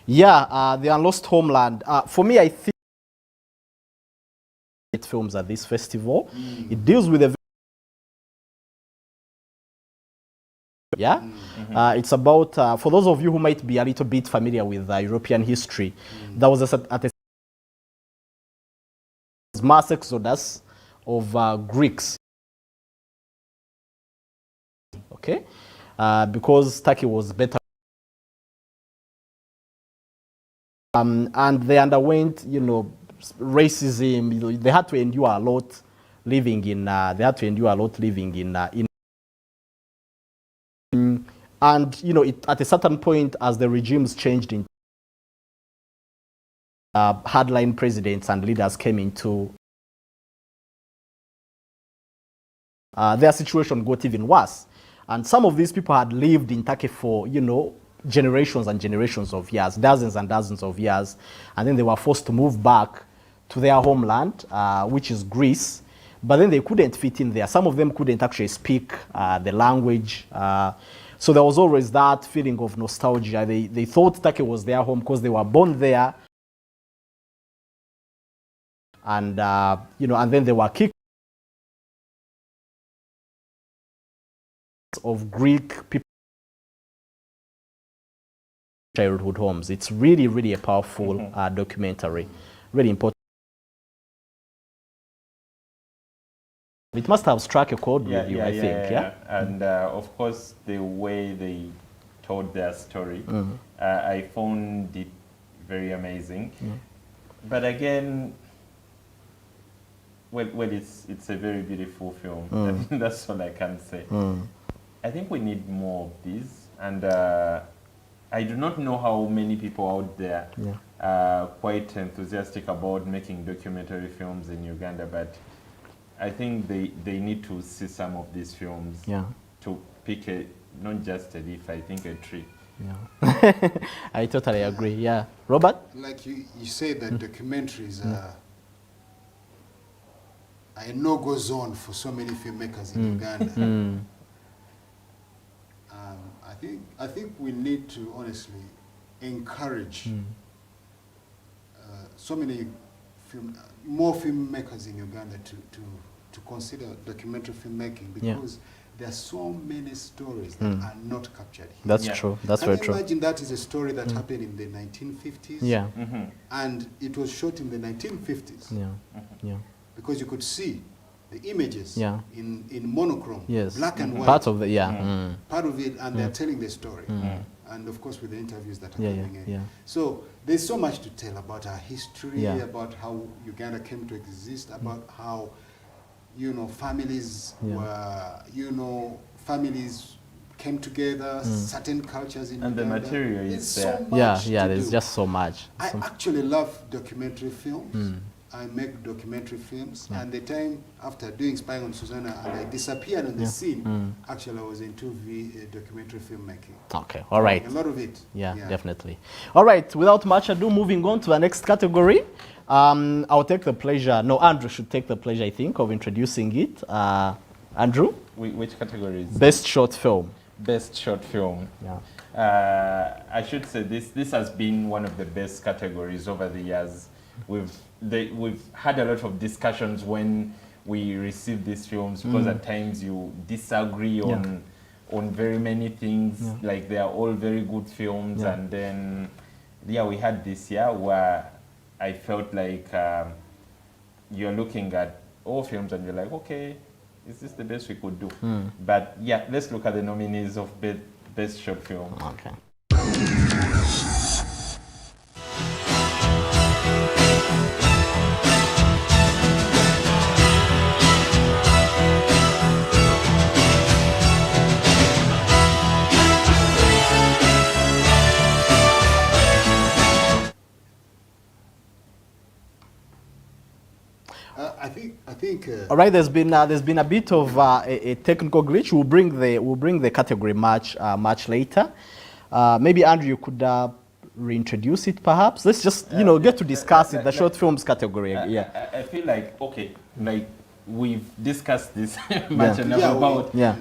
Yeah, The Unlost Homeland. For me, I think films at this festival. It deals with a it's about, for those of you who might be a little bit familiar with European history, there was a mass exodus of Greeks, okay, because Turkey was better, and they underwent, you know, racism. You know, they had to endure a lot living in. And you know, at a certain point, as the regimes changed, in hardline presidents and leaders came into, their situation got even worse. And some of these people had lived in Turkey for, you know, generations and generations of years, dozens and dozens of years, and then they were forced to move back to their homeland, which is Greece. But then they couldn't fit in there. Some of them couldn't actually speak the language. So there was always that feeling of nostalgia. They thought Turkey was their home because they were born there. And, you know, and then they were kicked of Greek people, childhood homes. It's really, really a powerful documentary. Really important. It must have struck a chord with you, I think. Yeah. And of course, the way they told their story, I found it very amazing. But again, well, it's a very beautiful film. That's all I can say. I think we need more of these, and I do not know how many people out there are quite enthusiastic about making documentary films in Uganda, but I think they need to see some of these films to pick not just a leaf, I think a tree. Yeah. I totally agree. Yeah. Robert? Like you say that documentaries are a no-go zone for so many filmmakers in Uganda. I think we need to honestly encourage so many more filmmakers in Uganda to consider documentary filmmaking, because there are so many stories that are not captured here. That's true. That's very true. Imagine that is a story that happened in the 1950s. Yeah. And it was shot in the 1950s. Yeah. Yeah. Because you could see the images in monochrome, yes, black and white. Part of the, part of it, and they're telling the story. and of course with the interviews that are coming in. Yeah. So there's so much to tell about our history, Yeah. about how Uganda came to exist, about how, you know, families Yeah. were, families came together, certain cultures in And the Uganda. material There's is so there. much Yeah, to there's do. just so much. I actually love documentary films. I make documentary films, and the time after doing Spying on Susanna and I disappeared on the scene, actually I was into documentary filmmaking. Okay, all right. A lot of it. Yeah, definitely. All right, without much ado, moving on to the next category. I'll take the pleasure, no, Andrew should take the pleasure, I think, of introducing it. Andrew? Which category is Best short film. Best short film. Yeah. I should say this has been one of the best categories over the years. We've had a lot of discussions when we receive these films, because at times you disagree on very many things. Like they are all very good films, and then we had this year where I felt like you're looking at all films and you're like, okay, is this the best we could do? But yeah, let's look at the nominees of best short film. Okay. I think. All right, there's been a bit of a technical glitch. We'll bring the category much later. Maybe Andrew, you could reintroduce it, perhaps. Let's just get to discuss it. The short films category. I feel like we've discussed this much enough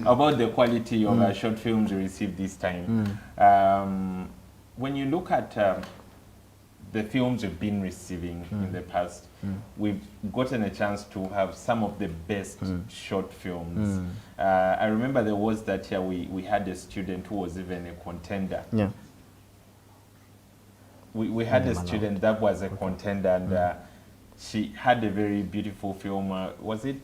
about the quality of our short films we received this time. When you look at the films we've been receiving in the past, we've gotten a chance to have some of the best short films. I remember there was that year we had a student who was even a contender. Yeah. We had a student that was a contender, and she had a very beautiful film. Was it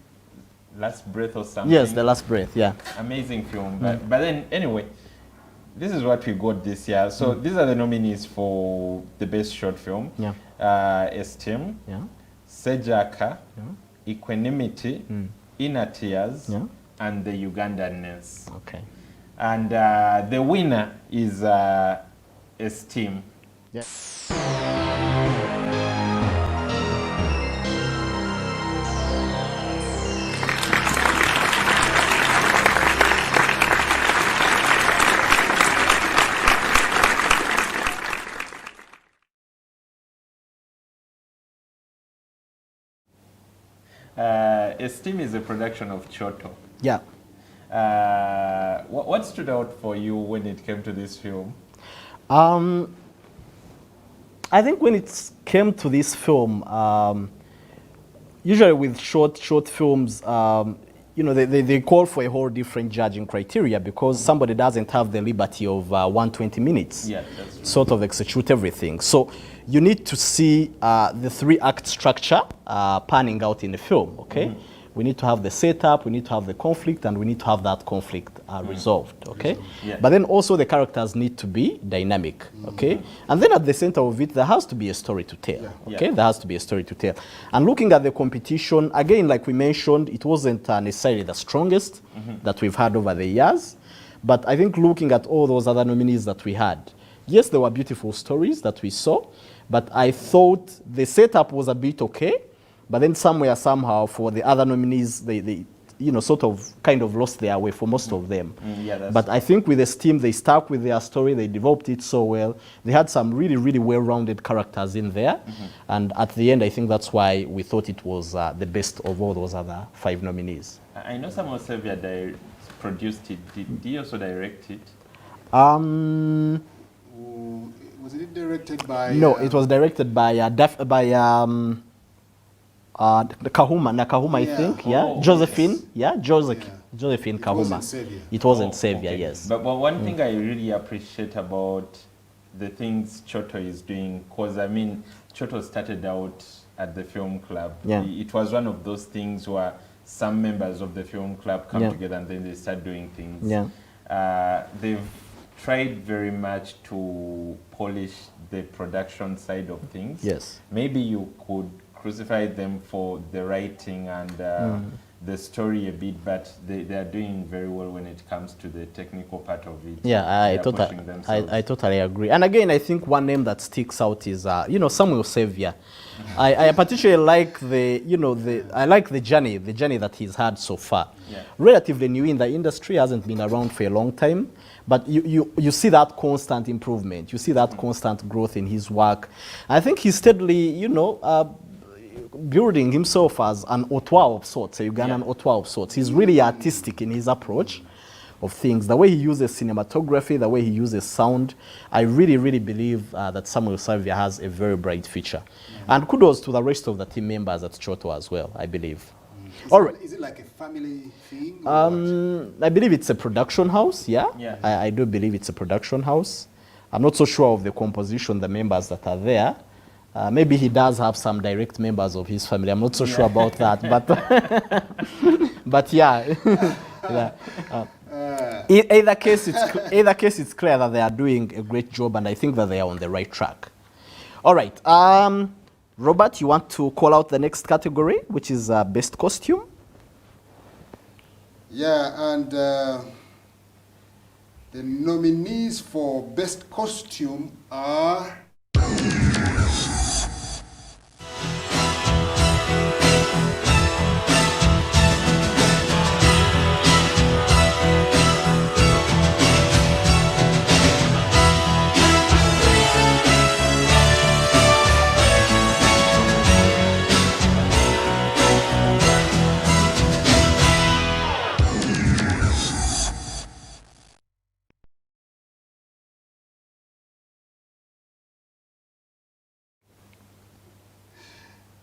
Last Breath or something? Yes, The Last Breath, yeah. Amazing film. But then, anyway, this is what we got this year. So these are the nominees for the best short film. Yeah. Esteem, Yeah. Sejaka, Equanimity, Inner Tears, and The Ugandanness. Okay. And the winner is Esteem. Yeah. Esteem is a production of Choto. Yeah. What stood out for you when it came to this film? I think when it came to this film, usually with short films, they call for a whole different judging criteria, because somebody doesn't have the liberty of 120 minutes sort of execute everything. So you need to see the 3-act structure panning out in the film, okay? We need to have the setup, we need to have the conflict, and we need to have that conflict resolved, okay? But then also the characters need to be dynamic, okay? And then at the center of it, there has to be a story to tell, okay? There has to be a story to tell. And looking at the competition, again, like we mentioned, it wasn't necessarily the strongest that we've had over the years. But I think looking at all those other nominees that we had, yes, there were beautiful stories that we saw, but I thought the setup was a bit okay. But then somehow, for the other nominees, they sort of kind of lost their way for most of them. But I think with Esteem, they stuck with their story. They developed it so well. They had some really, really well-rounded characters in there. And at the end, I think that's why we thought it was the best of all those other 5 nominees. I know Samuel Sevia produced it. Did he also direct it? Was it directed by? No, it was directed by Kahuma, I think, Josephine, Josephine Kahuma. It wasn't Sevia, yes. But one thing I really appreciate about the things Choto is doing, because I mean, Choto started out at the film club. It was one of those things where some members of the film club come together and then they start doing things. They've tried very much to polish the production side of things. Yes. Maybe you could crucify them for the writing and the story a bit, but they are doing very well when it comes to the technical part of it. Yeah, I totally agree. And again, I think one name that sticks out is, Samuel Xavier. I particularly like the journey that he's had so far. Yeah. Relatively new in the industry, hasn't been around for a long time, but you see that constant improvement. You see that constant growth in his work. I think he's steadily, building himself as an Otwa of sorts, a Ugandan Otwa of sorts. He's really artistic in his approach of things. The way he uses cinematography, the way he uses sound, I really, really believe that Samuel Xavier has a very bright future. And kudos to the rest of the team members at Choto as well, I believe. Is it like a family thing? I believe it's a production house, yeah? I do believe it's a production house. I'm not so sure of the composition, the members that are there. Maybe he does have some direct members of his family. I'm not so sure about that, but yeah. Either case, it's clear that they are doing a great job, and I think that they are on the right track. All right, Robert, you want to call out the next category, which is best costume? Yeah, and the nominees for best costume are.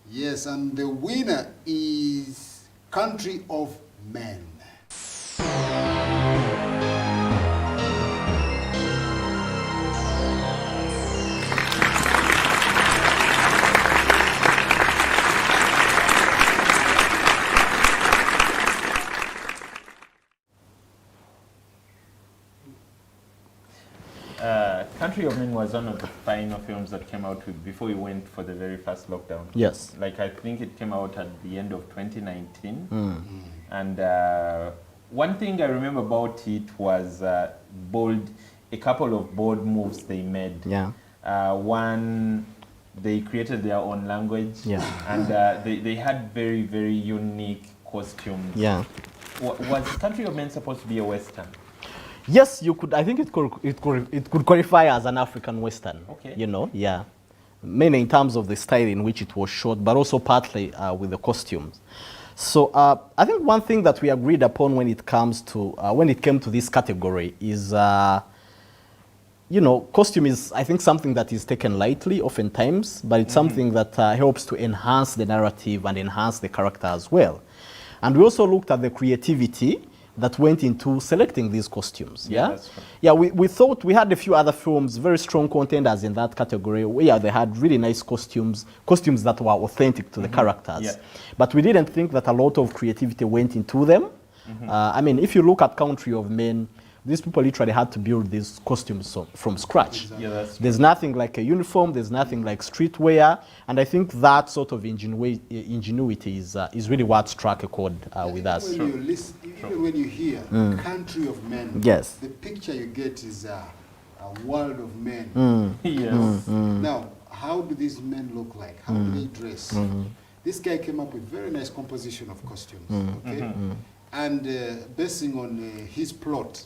Yes, and the winner is Country of Men. Country of Men was one of the final films that came out before we went for the very first lockdown. Yes. Like, I think it came out at the end of 2019. And one thing I remember about it was a couple of bold moves they made. Yeah. One, they created their own language. Yeah. And they had very, very unique costumes. Yeah. Was Country of Men supposed to be a Western? Yes, you could. I think it could qualify as an African Western. Okay. Yeah. Mainly in terms of the style in which it was shot, but also partly with the costumes. So I think one thing that we agreed upon when it came to this category is, costume is, I think, something that is taken lightly oftentimes, but it's something that helps to enhance the narrative and enhance the character as well. And we also looked at the creativity that went into selecting these costumes. Yeah, that's true. Yeah, we thought we had a few other films, very strong contenders in that category. Yeah, they had really nice costumes that were authentic to the characters. Yeah. But we didn't think that a lot of creativity went into them. I mean, if you look at Country of Men, these people literally had to build these costumes from scratch. Exactly. Yeah, that's true. There's nothing like a uniform, there's nothing like streetwear, and I think that sort of ingenuity is really what struck a chord with us. When you listen, even when you hear Country of Men, Yes. the picture you get is a world of men. Yes. Now, how do these men look like? How do they dress? This guy came up with very nice composition of costumes, okay? And basing on his plot,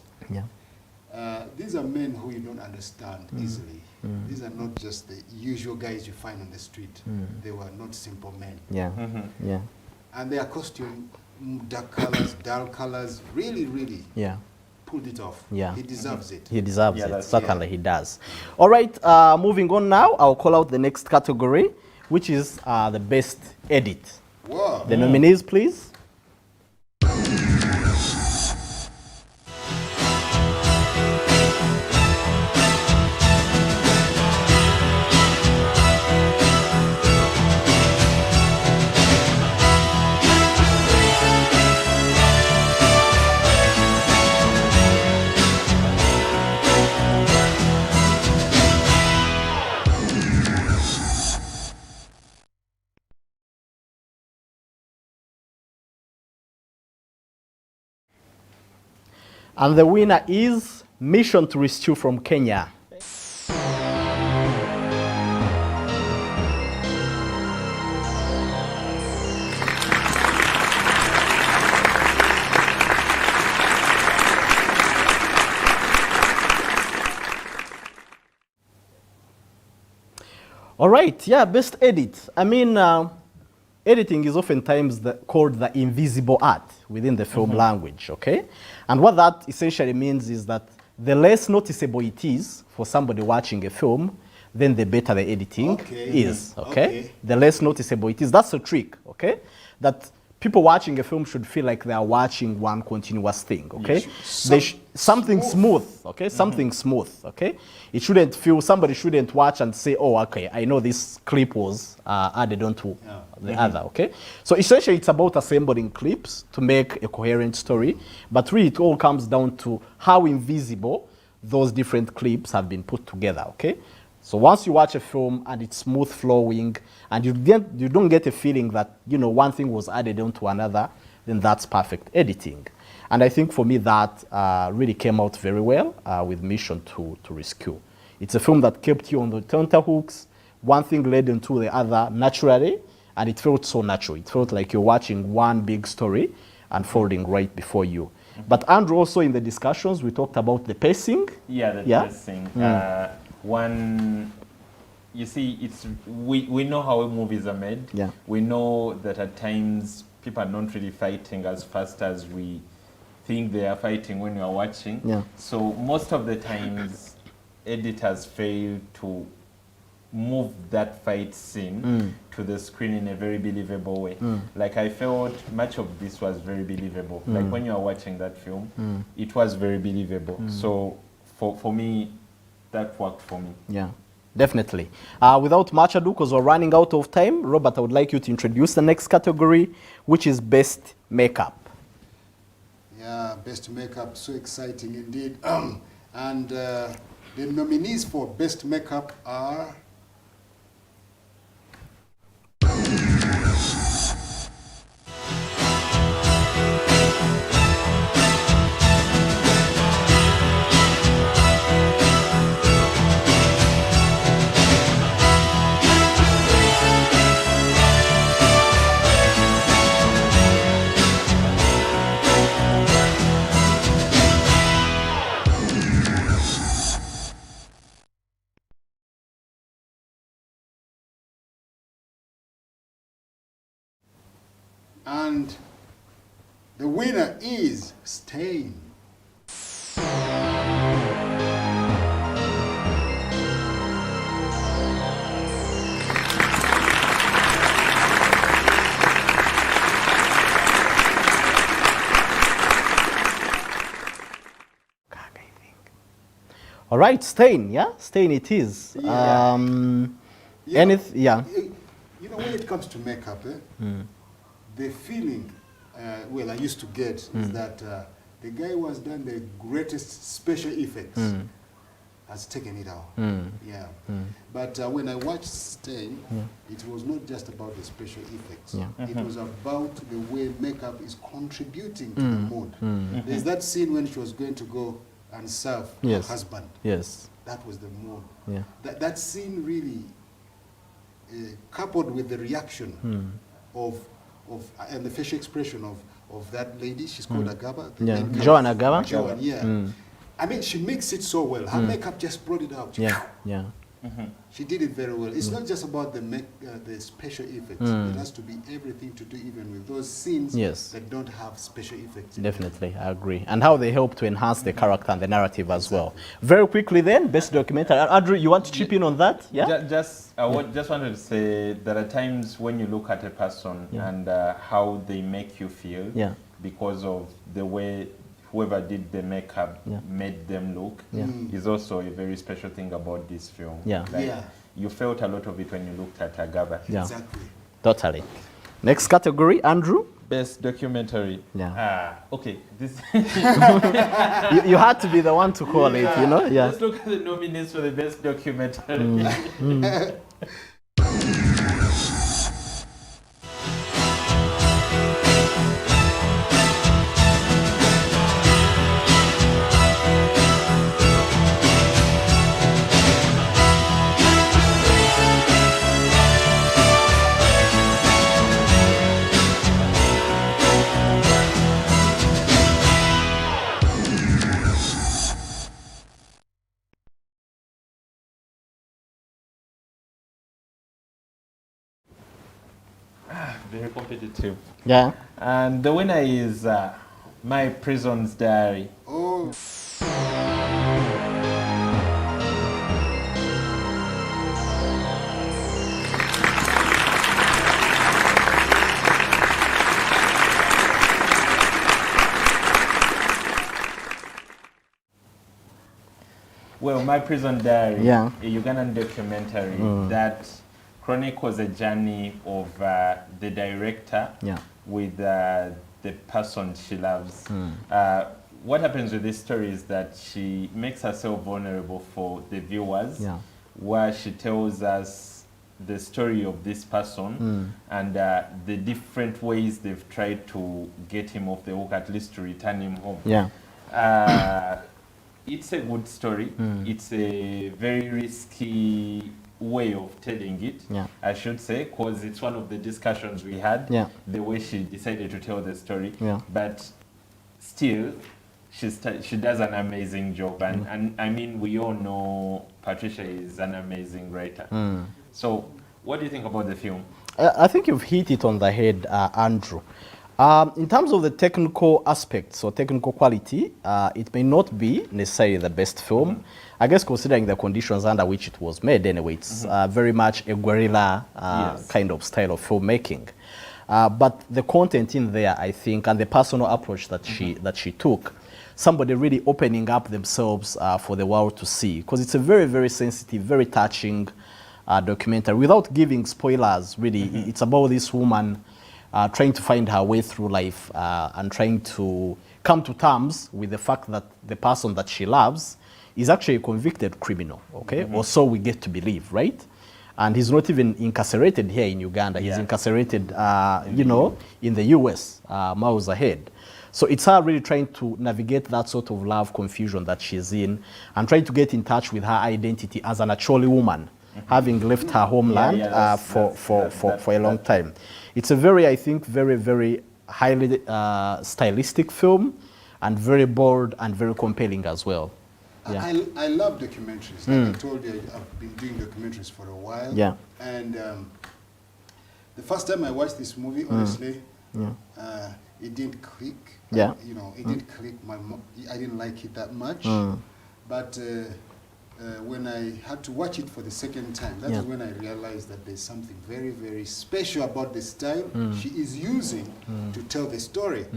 these are men who you don't understand easily. These are not just the usual guys you find on the street. They were not simple men. Yeah, yeah, And their costume, dark colors, dull colors, really, really yeah. pulled it off. Yeah. He deserves it. He deserves it. that's- Certainly he does. All right, moving on now, I'll call out the next category, which is the best edit. Wow. The nominees, please. And the winner is Mission to Rescue from Kenya. All right, yeah, best edit. I mean, editing is oftentimes called the invisible art within the film language, okay? And what that essentially means is that the less noticeable it is for somebody watching a film, then the better the editing is, okay? The less noticeable it is. That's a trick, okay? That people watching a film should feel like they are watching one continuous thing, okay? Something smooth, okay? Something smooth, okay? It shouldn't feel, somebody shouldn't watch and say, oh, okay, I know this clip was added onto the other, okay? So essentially it's about assembling clips to make a coherent story, but really it all comes down to how invisible those different clips have been put together, okay? So once you watch a film and it's smooth flowing and you don't get a feeling that, you know, one thing was added onto another, then that's perfect editing. And I think for me that really came out very well with Mission to Rescue. It's a film that kept you on the tenterhooks. One thing led into the other naturally, and it felt so natural. It felt like you're watching one big story unfolding right before you. But Andrew, also in the discussions, we talked about the pacing. Yeah, the pacing. One, you see, we know how movies are made. Yeah. We know that at times people are not really fighting as fast as we think they are fighting when you are watching. Yeah. So most of the times, editors fail to move that fight scene to the screen in a very believable way. Like I felt much of this was very believable. Like when you are watching that film, it was very believable. So for me, that worked for me. Yeah, definitely. Without much ado, because we're running out of time, Robert, I would like you to introduce the next category, which is Best Makeup. Yeah, Best Makeup, so exciting indeed. And the nominees for Best Makeup are... And the winner is Stain. All right, Stain, yeah? Stain it is. Yeah. Yeah. You know, when it comes to makeup, the feeling, well, I used to get is that the guy who has done the greatest special effects has taken it out. Yeah. But when I watched Stain, it was not just about the special effects. It was about the way makeup is contributing to the mood. There's that scene when she was going to go and serve her husband. Yes. That was the mood. Yeah. That scene really, coupled with the reaction and the facial expression of that lady, she's called Agaba. Yeah, Joan Agaba. Joan, yeah. I mean, she makes it so well. Her makeup just brought it out. Yeah, yeah. She did it very well. It's not just about the special effects. It has to be everything to do even with those scenes that don't have special effects. Definitely, I agree. And how they help to enhance the character and the narrative as well. Very quickly then, Best Documentary. Andrew, you want to chip in on that? Yeah? Just wanted to say there are times when you look at a person and how they make you feel because of the way whoever did the makeup made them look is also a very special thing about this film. Yeah. Like, you felt a lot of it when you looked at Agaba. Yeah. Exactly. Totally. Next category, Andrew. Best documentary. Yeah. Okay. This you had to be the one to call it, you know? Yeah. Let's look at the nominees for the best documentary. very competitive. Yeah. And the winner is My Prison's Diary. Oh. Well, My Prison Diary, Yeah. a Ugandan documentary that chronicles the journey of the director Yeah. with the person she loves. What happens with this story is that she makes herself vulnerable for the viewers, Yeah. where she tells us the story of this person and the different ways they've tried to get him off the hook, at least to return him home. Yeah. It's a good story. It's a very risky way of telling it, Yeah. I should say, because it's one of the discussions we had, Yeah. the way she decided to tell the story. Yeah. But still, she does an amazing job. And I mean, we all know Patricia is an amazing writer. So what do you think about the film? I think you've hit it on the head, Andrew. In terms of the technical aspects or technical quality, it may not be necessarily the best film. I guess considering the conditions under which it was made anyway, it's very much a guerrilla Yes. kind of style of filmmaking. But the content in there, I think, and the personal approach that she took, somebody really opening up themselves for the world to see, because it's a very, very sensitive, very touching documentary. Without giving spoilers, really, it's about this woman trying to find her way through life and trying to come to terms with the fact that the person that she loves is actually a convicted criminal, okay? Or so we get to believe, right? And he's not even incarcerated here in Uganda. He's incarcerated, you know, in the US, miles ahead. So it's her really trying to navigate that sort of love confusion that she's in and trying to get in touch with her identity as an Acholi woman, having left her homeland for a long time. It's a very, I think, very, very highly stylistic film and very bold and very compelling as well. Yeah. I love documentaries. Like I told you, I've been doing documentaries for a while. Yeah. And the first time I watched this movie, honestly, it didn't click. Yeah. You know, it didn't click. I didn't like it that much. But when I had to watch it for the second time, that is when I realized that there's something very, very special about the style she is using to tell the story.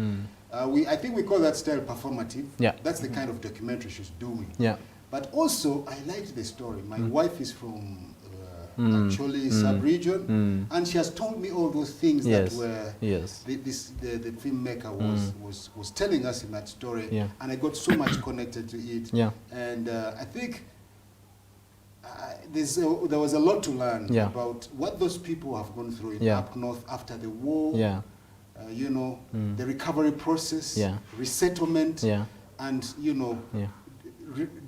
I think we call that style performative. Yeah. That's the kind of documentary she's doing. Yeah. But also, I liked the story. My wife is from actually sub-region, and she has told me all those things that were the filmmaker was telling us in that story, and I got so much connected to it. Yeah. And I think there was a lot to learn about what those people have gone through up north after the war. Yeah. You know, the recovery process, resettlement, and you know,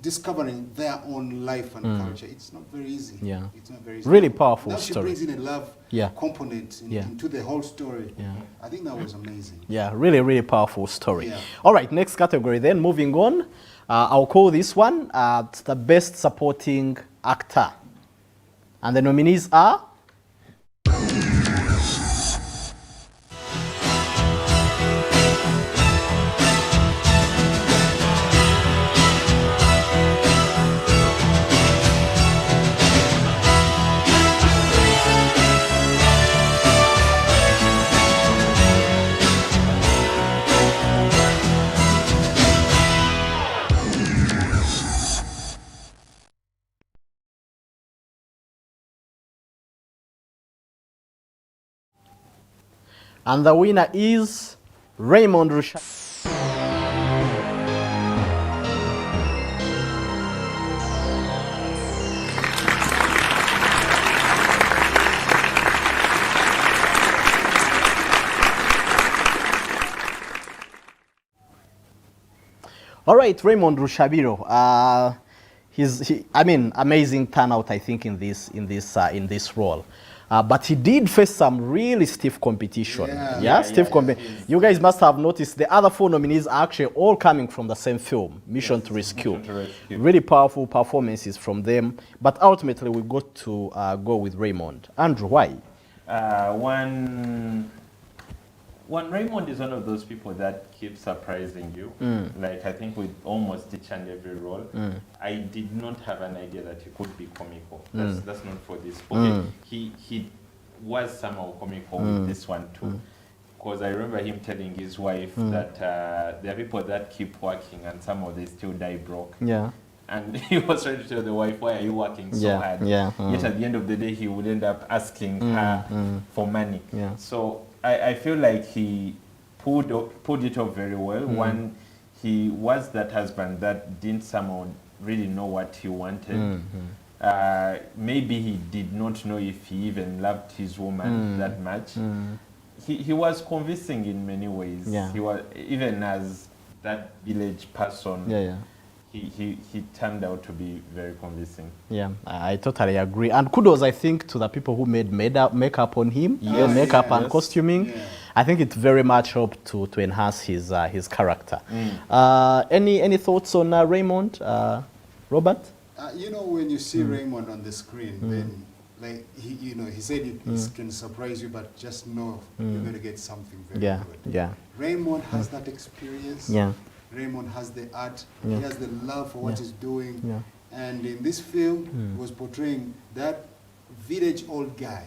discovering their own life and culture. It's not very easy. Yeah. It's not very easy. Really powerful now story. She brings in a love component into the whole story. Yeah. I think that was amazing. Yeah, really, really powerful story. Yeah. All right, next category then, moving on. I'll call this one the best supporting actor. And the nominees are? And the winner is Raymond Rusha. All right, Raymond Rushabiro. I mean, amazing turnout, I think, in this role. But he did face some really stiff competition. Stiff competition. You guys must have noticed the other 4 nominees are actually all coming from the same film, Mission to Rescue. Really powerful performances from them. But ultimately, we got to go with Raymond. Andrew, why? One Raymond is one of those people that keeps surprising you. Like I think with almost each and every role, I did not have an idea that he could be comical. That's not for this. Okay, he was somehow comical with this one too. Because I remember him telling his wife that there are people that keep working and somehow they still die broke. Yeah. And he was trying to tell the wife, why are you working so hard? Yeah. Yet at the end of the day, he would end up asking her for money. Yeah. So I feel like he pulled it off very well. One, he was that husband that didn't somehow really know what he wanted. Maybe he did not know if he even loved his woman that much. He was convincing in many ways. Yeah. He was, even as that village person. Yeah. He turned out to be very convincing. Yeah, I totally agree. And kudos, I think, to the people who made makeup on him, makeup and costuming. Yeah. I think it very much helped to enhance his character. Any thoughts on Raymond, Robert? You know, when you see Raymond on the screen, then like he said it can surprise you, but just know you're going to get something very good. Yeah. Raymond has that experience. Yeah. Raymond has the art, he has the love for what he's doing, and in this film, he was portraying that village old guy,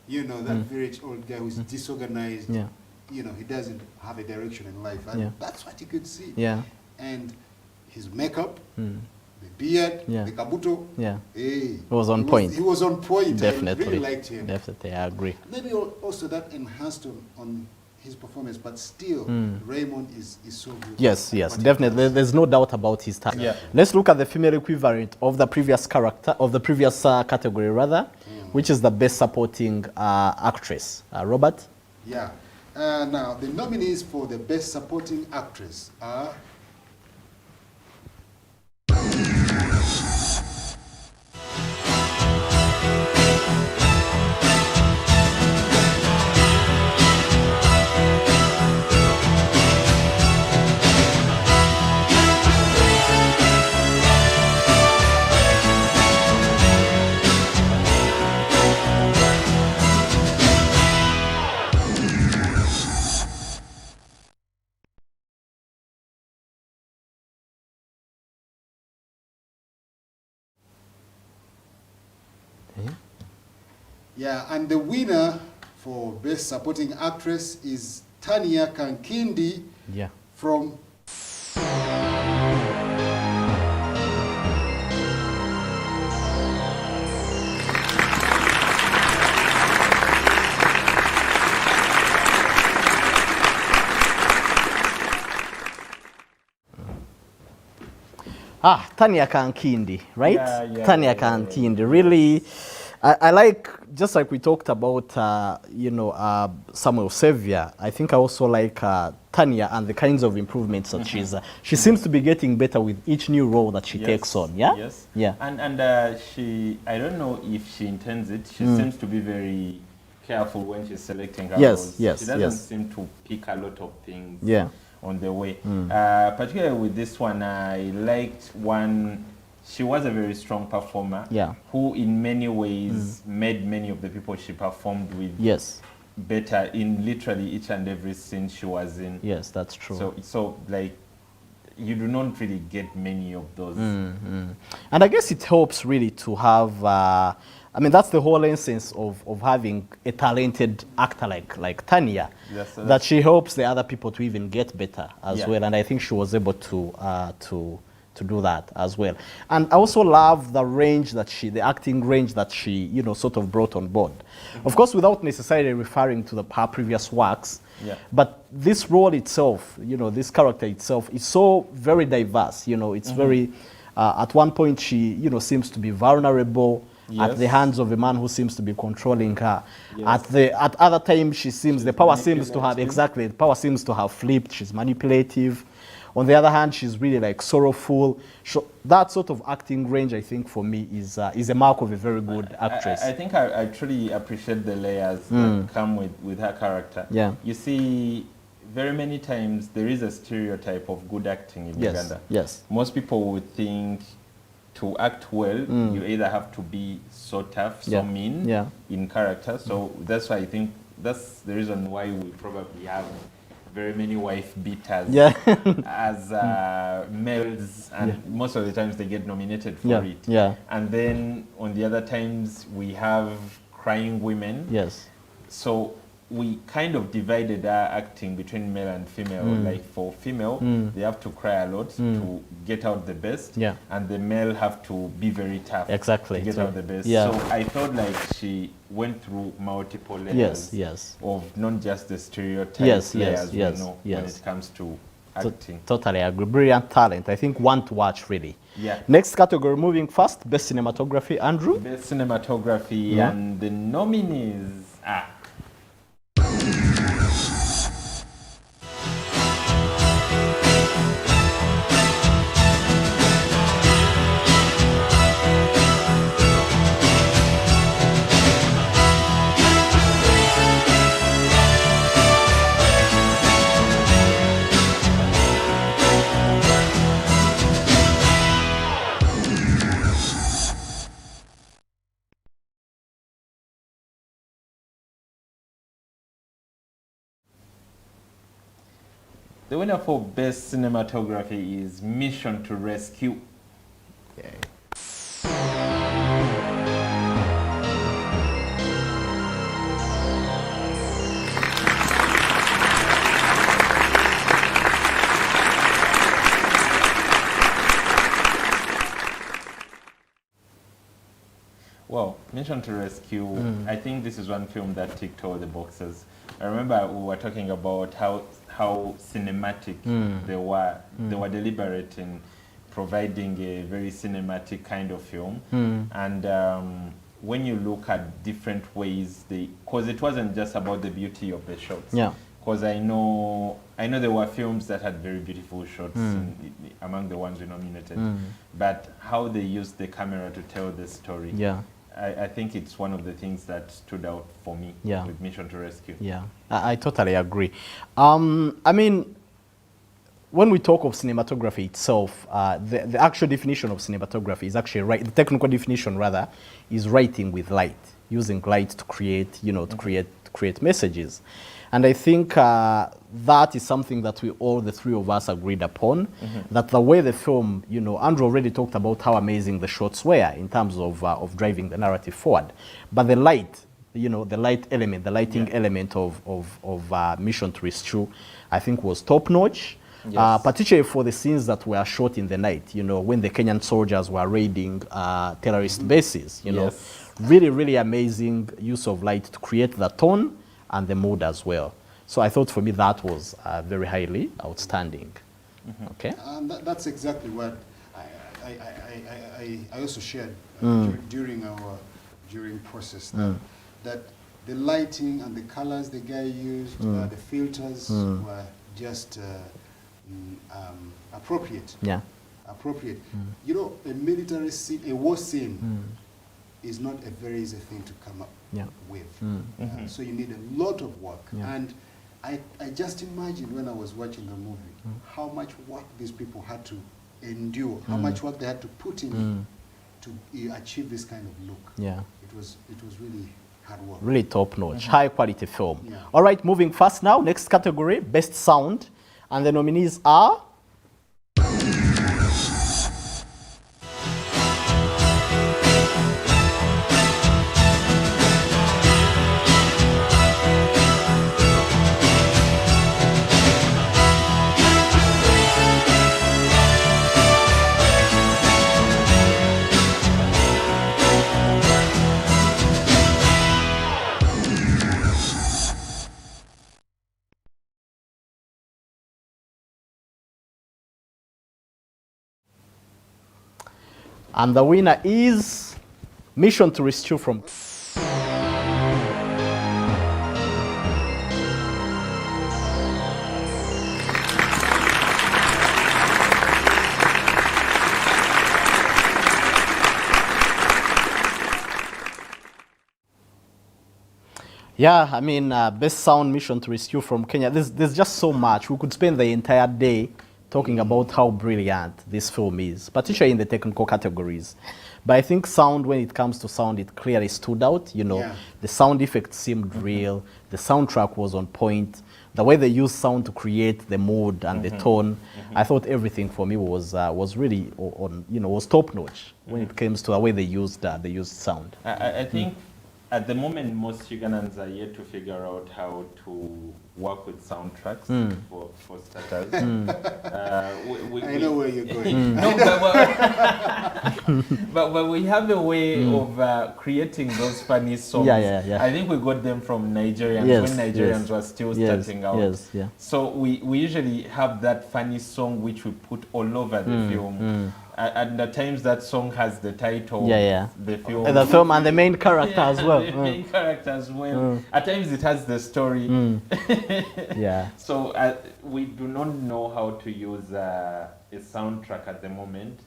you know, that village old guy who's disorganized, you know, he doesn't have a direction in life, and that's what you could see. Yeah. And his makeup, the beard, the kabuto, he was on point. He was on point. Definitely. I really liked him. Definitely, I agree. Maybe also that enhanced on his performance, but still, Raymond is so good. Yes, definitely. There's no doubt about his talent. Yeah. Let's look at the female equivalent of the previous category, rather, which is the best supporting actress. Robert? Yeah. Now, the nominees for the best supporting actress are... Yeah, and the winner for Best Supporting Actress is Tanya Kankindi from... Tanya Kankindi, right? Tanya Kankindi, really... I like, just like we talked about, Samuel Xavier, I think I also like Tanya and the kinds of improvements that she seems to be getting better with each new role that she takes on, Yes. And she, I don't know if she intends it, she seems to be very careful when she's selecting her roles. She doesn't seem to pick a lot of things on the way. Particularly with this one, I liked one... She was a very strong performer who in many ways made many of the people she performed with better in literally each and every scene she was in. Yes, that's true. So like, you do not really get many of those. And I guess it helps really to have, I mean, that's the whole essence of having a talented actor like Tanya, that she helps the other people to even get better as well. And I think she was able to do that as well. And I also love the range that the acting range that she, sort of brought on board. Of course, without necessarily referring to her previous works, but this role itself, this character itself is so very diverse. It's very, at one point she, seems to be vulnerable at the hands of a man who seems to be controlling her. At other times she seems, the power seems to have, the power seems to have flipped. She's manipulative. On the other hand, she's really like sorrowful. That sort of acting range, I think, for me is a mark of a very good actress. I think I truly appreciate the layers that come with her character. You see, very many times there is a stereotype of good acting in Uganda. Most people would think to act well, you either have to be so tough, so mean in character. So that's why I think that's the reason why we probably have very many wife beaters as males, and most of the times they get nominated for it. And then on the other times we have crying women. So we kind of divided our acting between male and female. Like for female, they have to cry a lot to get out the best, and the male have to be very tough to get out the best. So I felt like she went through multiple layers of not just the stereotypes layers we know when it comes to acting. Totally agree. Brilliant talent. I think one to watch, really. Next category, moving fast, best cinematography. Andrew? Best cinematography, and the nominees are the winner for best cinematography is Mission to Rescue. Well, Mission to Rescue, I think this is one film that ticked all the boxes. I remember we were talking about how cinematic they were. They were deliberate in providing a very cinematic kind of film. And when you look at different ways, because it wasn't just about the beauty of the shots. Because I know there were films that had very beautiful shots among the ones we nominated. But how they used the camera to tell the story. I think it's one of the things that stood out for me with Mission to Rescue. I totally agree. I mean, when we talk of cinematography itself, the actual definition of cinematography is actually the technical definition rather is writing with light, using light to create, to create messages. And I think that is something that the three of us agreed upon, that the way the film, Andrew already talked about how amazing the shots were in terms of driving the narrative forward. But the light, the light element, the lighting element of Mission to Rescue, I think was top notch. Particularly for the scenes that were shot in the night, when the Kenyan soldiers were raiding terrorist bases, really, really amazing use of light to create the tone and the mood as well. So I thought for me that was very highly outstanding. Okay. That's exactly what I also shared during process that the lighting and the colors the guy used, the filters were just appropriate. Appropriate. A military scene, a war scene, is not a very easy thing to come up with. So you need a lot of work. And I just imagined when I was watching the movie how much work these people had to endure, how much work they had to put in to achieve this kind of look. It was really hard work. Really top notch, high quality film. All right, moving fast now. Next category, best sound. And the nominees are and the winner is Mission to Rescue from... Yeah, best sound, Mission to Rescue from Kenya. There's just so much. We could spend the entire day talking about how brilliant this film is, particularly in the technical categories. But I think sound, when it comes to sound, it clearly stood out. You know, the sound effects seemed real. The soundtrack was on point. The way they used sound to create the mood and the tone, I thought everything for me was really was top notch when it comes to the way they used sound. I think at the moment most Ugandans are yet to figure out how to work with soundtracks for starters. I know where you're going. No, but we have a way of creating those funny songs. Yeah. I think we got them from Nigerians when Nigerians were still starting out. So we usually have that funny song which we put all over the film. And at times that song has the title, the film. The film and the main character as well. The main character as well. At times it has the story. So we do not know how to use a soundtrack at the moment.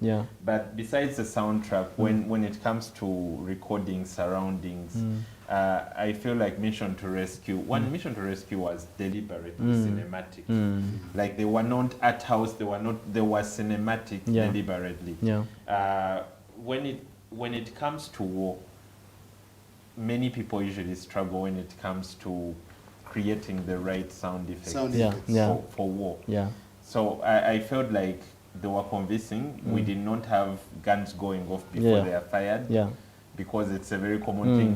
But besides the soundtrack, when it comes to recording surroundings, I feel like Mission to Rescue was deliberately cinematic. Like they were not art house, they were cinematic deliberately. When it comes to war, many people usually struggle when it comes to creating the right sound effects for war. So I felt like they were convincing. We did not have guns going off before they are fired. Because it's a very common thing,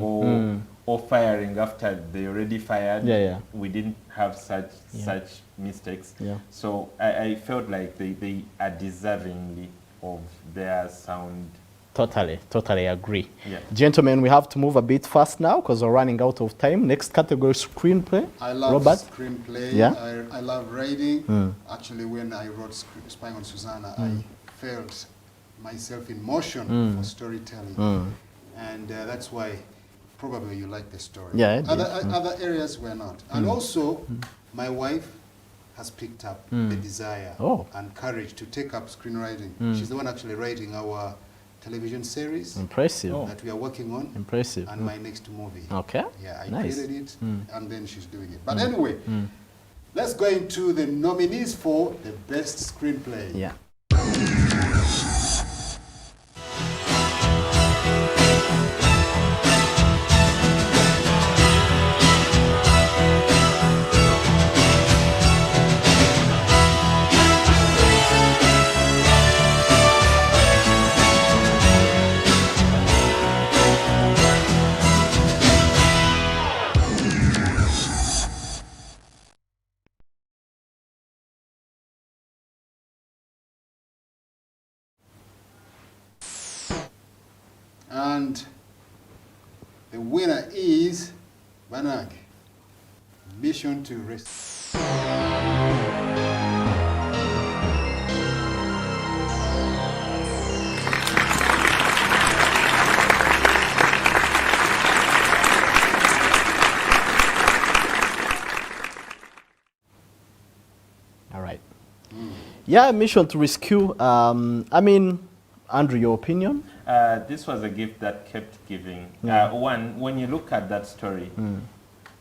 or firing after they already fired. We didn't have such mistakes. So I felt like they are deservingly of their sound. Totally agree. Gentlemen, we have to move a bit fast now because we're running out of time. Next category, screenplay. I love Robert? Screenplay. I love writing. Actually, when I wrote Spying on Susanna, I felt myself in motion for storytelling. And that's why probably you like the story. Other areas were not. And also, my wife has picked up the desire and courage to take up screenwriting. She's the one actually writing our television series. That we are working on. And my next movie. I created it, and then she's doing it. But anyway, let's go into the nominees for the best screenplay. And the winner is Banag, Mission to Rescue. All right. Mission to Rescue. I mean, Andrew, your opinion? This was a gift that kept giving. One, when you look at that story,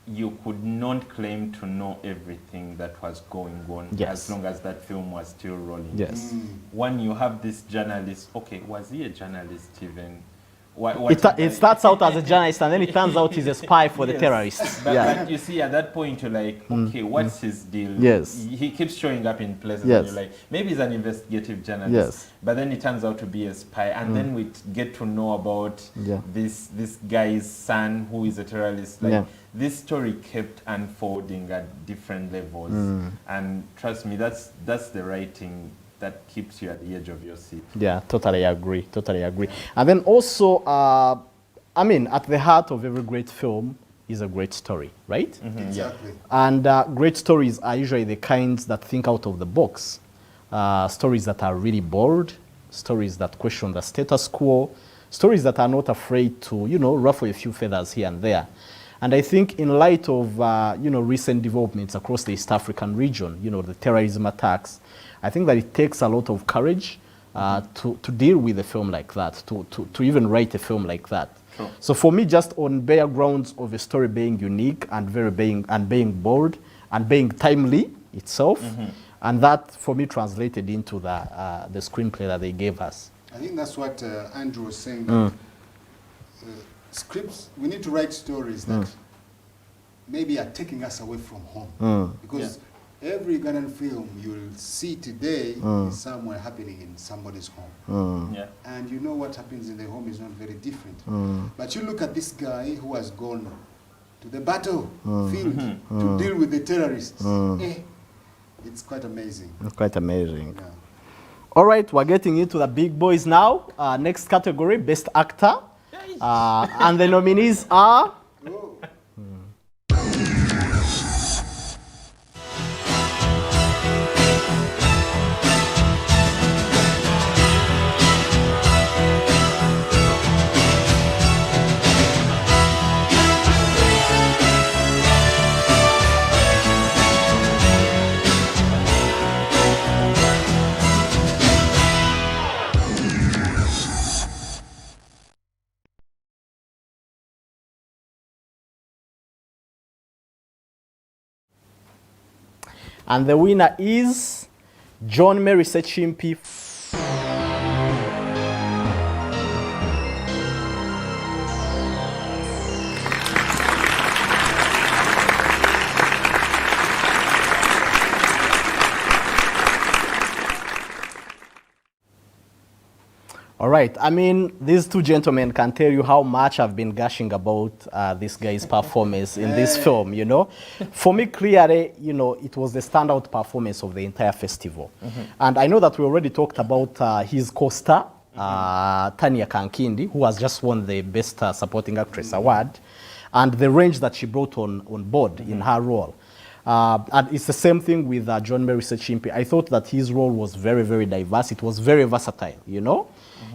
you could not claim to know everything that was going on as long as that film was still rolling. When you have this journalist, okay, was he a journalist even? It starts out as a journalist and then it turns out he's a spy for the terrorists. But you see, at that point, you're like, okay, what's his deal? He keeps showing up in places and you're like, maybe he's an investigative journalist. But then he turns out to be a spy. And then we get to know about this guy's son who is a terrorist. Like, this story kept unfolding at different levels. And trust me, that's the writing that keeps you at the edge of your seat. Totally agree. And then also, I mean, at the heart of every great film is a great story, right? Exactly. And great stories are usually the kinds that think out of the box. Stories that are really bold, stories that question the status quo, stories that are not afraid to, ruffle a few feathers here and there. And I think in light of, recent developments across the East African region, the terrorism attacks, I think that it takes a lot of courage to deal with a film like that, to even write a film like that. So for me, just on bare grounds of a story being unique and being bold and being timely itself, And that, for me, translated into the screenplay that they gave us. I think that's what Andrew was saying. That, scripts, we need to write stories that maybe are taking us away from home. Because every Ugandan film you'll see today is somewhere happening in somebody's home. Yeah. And you know what happens in the home is not very different. But you look at this guy who has gone to the battlefield to deal with the terrorists. It's quite amazing. Quite amazing. Yeah. All right, we're getting into the big boys now. Next category, Best Actor. And the nominees are... Oh. And the winner is John Mary Sechimpi. All right, I mean, these two gentlemen can tell you how much I've been gushing about this guy's performance in this film, you know. For me, clearly, you know, it was the standout performance of the entire festival. And I know that we already talked about his co-star, Tanya Kankindi, who has just won the Best Supporting Actress award, and the range that she brought on board in her role. And it's the same thing with John Mary Sechimpi. I thought that his role was very, very diverse. It was very versatile, you know.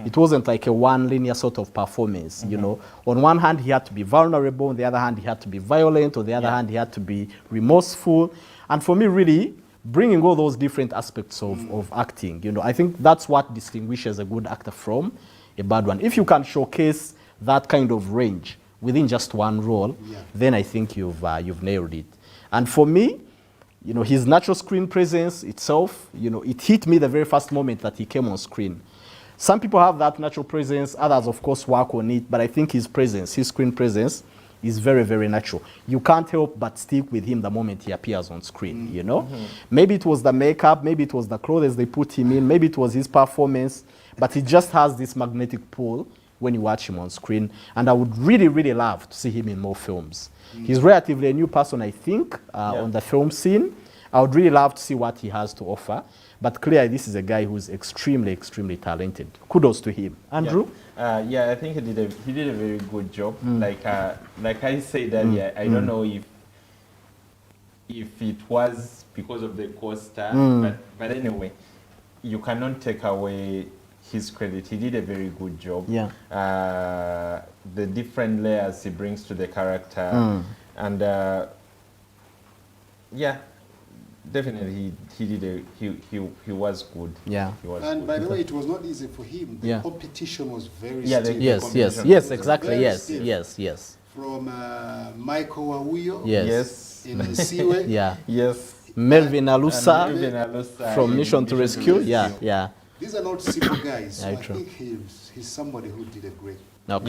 It wasn't like a one linear sort of performance, you know. On one hand, he had to be vulnerable. On the other hand, he had to be violent. On the other hand, he had to be remorseful. And for me, really, bringing all those different aspects of acting, you know, I think that's what distinguishes a good actor from a bad one. If you can showcase that kind of range within just one role, then I think you've nailed it. And for me, you know, his natural screen presence itself, you know, it hit me the very first moment that he came on screen. Some people have that natural presence, others, of course, work on it, but I think his presence, his screen presence, is very, very natural. You can't help but stick with him the moment he appears on screen, you know? Maybe it was the makeup, maybe it was the clothes they put him in, maybe it was his performance, but he just has this magnetic pull when you watch him on screen, and I would really, really love to see him in more films. He's relatively a new person, I think, on the film scene. I would really love to see what he has to offer. But clearly, this is a guy who's extremely, extremely talented. Kudos to him. Andrew? Yeah, I think he did a very good job. Like I said earlier, I don't know if it was because of the co-star, but anyway, you cannot take away his credit. He did a very good job. Yeah. The different layers he brings to the character, and yeah. Definitely, he was good. Yeah, he was and good. by the way, it was not easy for him. The competition was very stiff. Yes, exactly. Yes. From Michael Wawuyo. Yes. In Nsiwe. Yes. Melvin Alusa from Mission to Rescue. Yeah. These are not simple guys. So I think he's somebody who did a great job.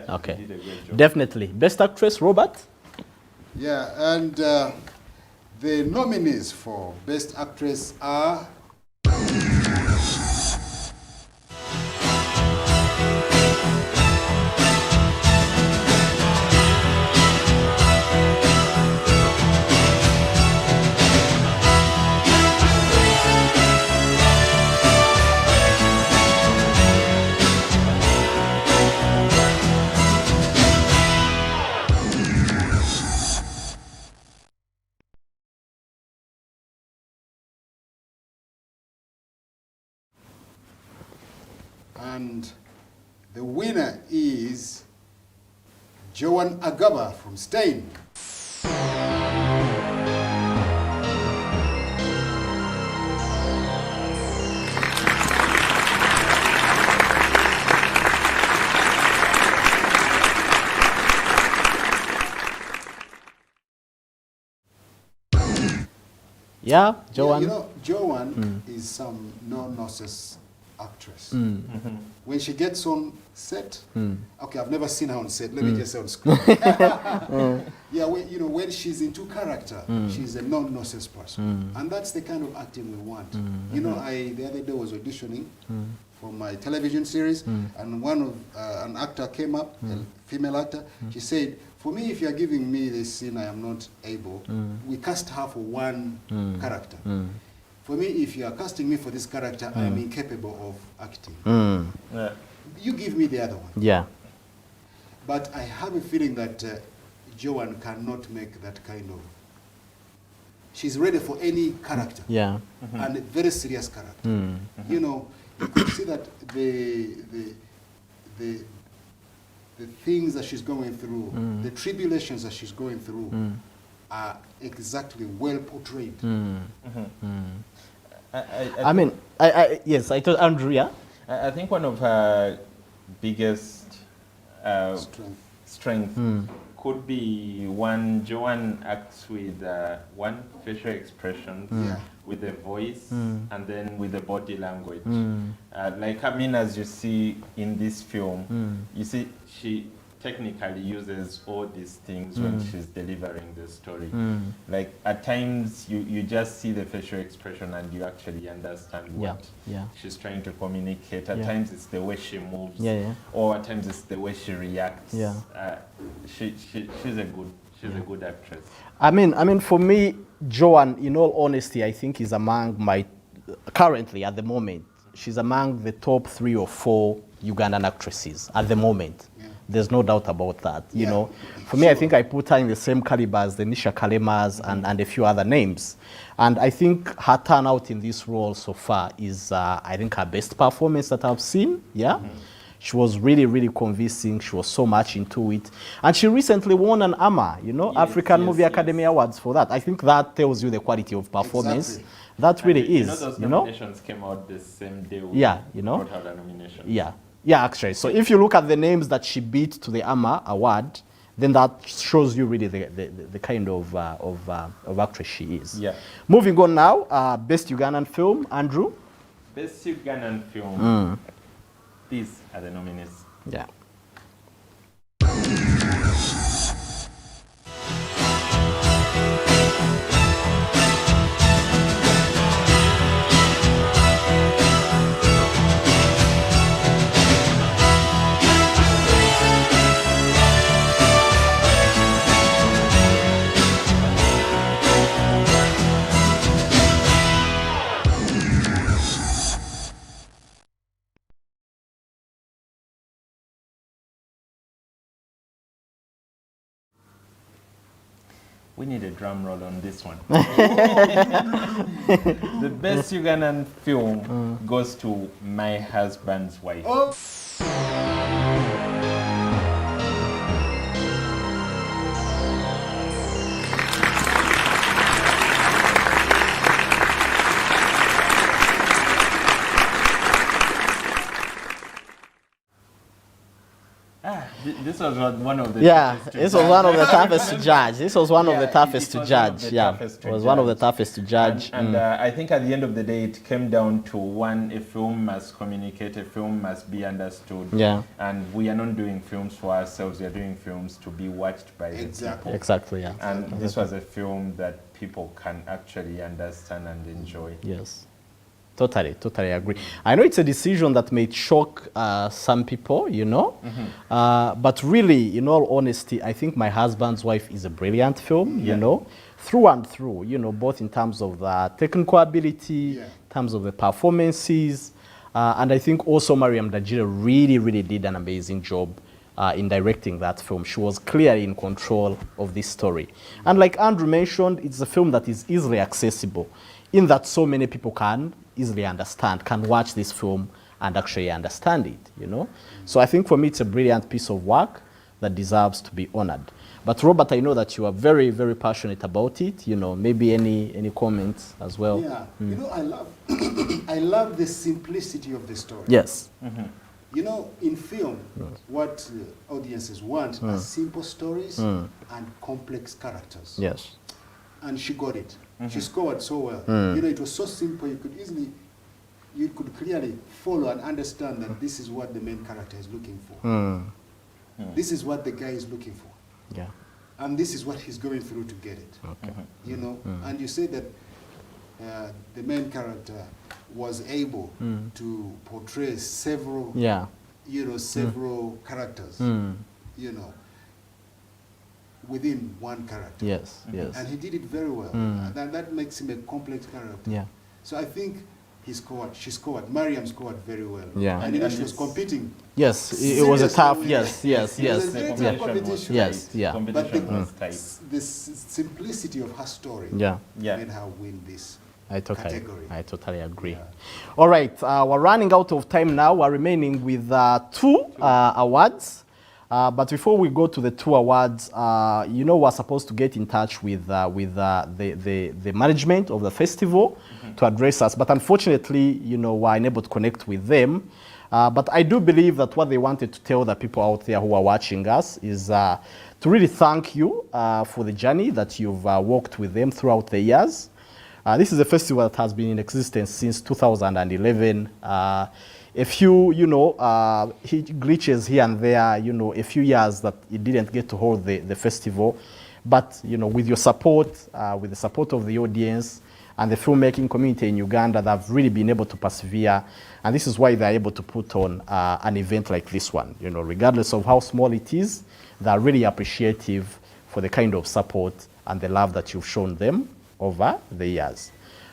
Okay. He did a great job. Definitely. Best actress, Robert? Yeah, and the nominees for Best Actress are... And the winner is Joan Agaba from Stein. Yeah, Joan. Yeah, you know, Joanne is some no-nonsense actress. When she gets on set, okay, I've never seen her on set. Let me just say on screen. Yeah, when she's into character, she's a no-nonsense person, and that's the kind of acting we want. You know, the other day was auditioning for my television series, and one of an actor came up, a female actor. She said, "For me, if you are giving me this scene, I am not able. We cast her for one character. For me, if you are casting me for this character, I am incapable of acting. You give me the other one." Yeah. But I have a feeling that Joanne cannot make that kind of. She's ready for any character. Yeah. And a very serious character. You know, you could see that the things that she's going through, the tribulations that she's going through, are exactly well portrayed. I mean, yes, I told Andrew, yeah? I think one of her biggest strength could be when Joanne acts with one facial expression, with the voice, and then with the body language. Like, I mean, as you see in this film, you see she technically uses all these things when she's delivering the story. Like, at times you just see the facial expression and you actually understand what she's trying to communicate. At times it's the way she moves, or at times it's the way she reacts. She's a good actress. I mean, for me, Joanne, in all honesty, I think is among currently at the moment, she's among the top 3 or 4 Ugandan actresses at the moment. There's no doubt about that. You know, for me, I think I put her in the same caliber as the Nisha Kalemas and a few other names. And I think her turnout in this role so far is, I think, her best performance that I've seen. She was really, really convincing. She was so much into it. And she recently won an AMA, African Movie Academy Awards for that. I think that tells you the quality of performance. Exactly. That really is. Those nominations came out the same day we got her the nomination. Yeah, actually. So if you look at the names that she beat to the AMA award, then that shows you really the kind of actress she is. Moving on now, Best Ugandan Film, Andrew? Best Ugandan Film. These are the nominees. We need a drum roll on this one. The best Ugandan film goes to My Husband's Wife. This was one of the this was one of the toughest to judge. This was one of the toughest to judge. It was one of the toughest to judge. And I think at the end of the day, it came down to one: a film must communicate, a film must be understood. And we are not doing films for ourselves; we are doing films to be watched by people. Exactly. And this was a film that people can actually understand and enjoy. Yes. Totally agree. I know it's a decision that may shock some people, but really, in all honesty, I think My Husband's Wife is a brilliant film, through and through, both in terms of the technical ability, in terms of the performances, and I think also Mariam Dajira really did an amazing job in directing that film. She was clearly in control of this story. And like Andrew mentioned, it's a film that is easily accessible, in that so many people can easily understand, can watch this film and actually understand it, So I think for me it's a brilliant piece of work that deserves to be honored. But Robert, I know that you are very, very passionate about it, maybe any comments as well? I love the simplicity of the story. Yes. In film, what audiences want are simple stories and complex characters. Yes. And she got it. She scored so well. You know, it was so simple. You could clearly follow and understand that this is what the main character is looking for. This is what the guy is looking for. Yeah. And this is what he's going through to get it. Okay. You know, and you say that the main character was able to portray several, you know, several characters, you know, within one character. Yes, yes. And he did it very well. That makes him a complex character. Yeah. So I think she scored, Mariam scored very well. Yeah. And even she was competing. Yes, it was a tough, with- yes. It was a very tough competition. Yes, yeah. But Competition was tight. the simplicity of her story Yeah. made her win this category. I totally agree. Yeah. All right, we're running out of time now. We're remaining with two awards. But before we go to the two awards, you know, we're supposed to get in touch with the management of the festival to address us. But unfortunately, you know, we're unable to connect with them. But I do believe that what they wanted to tell the people out there who are watching us is to really thank you for the journey that you've walked with them throughout the years. This is a festival that has been in existence since 2011. A few, you know, glitches here and there, you know, a few years that it didn't get to hold the festival. But, you know, with your support, with the support of the audience and the filmmaking community in Uganda, they've really been able to persevere. And this is why they're able to put on an event like this one. You know, regardless of how small it is, they're really appreciative for the kind of support and the love that you've shown them over the years.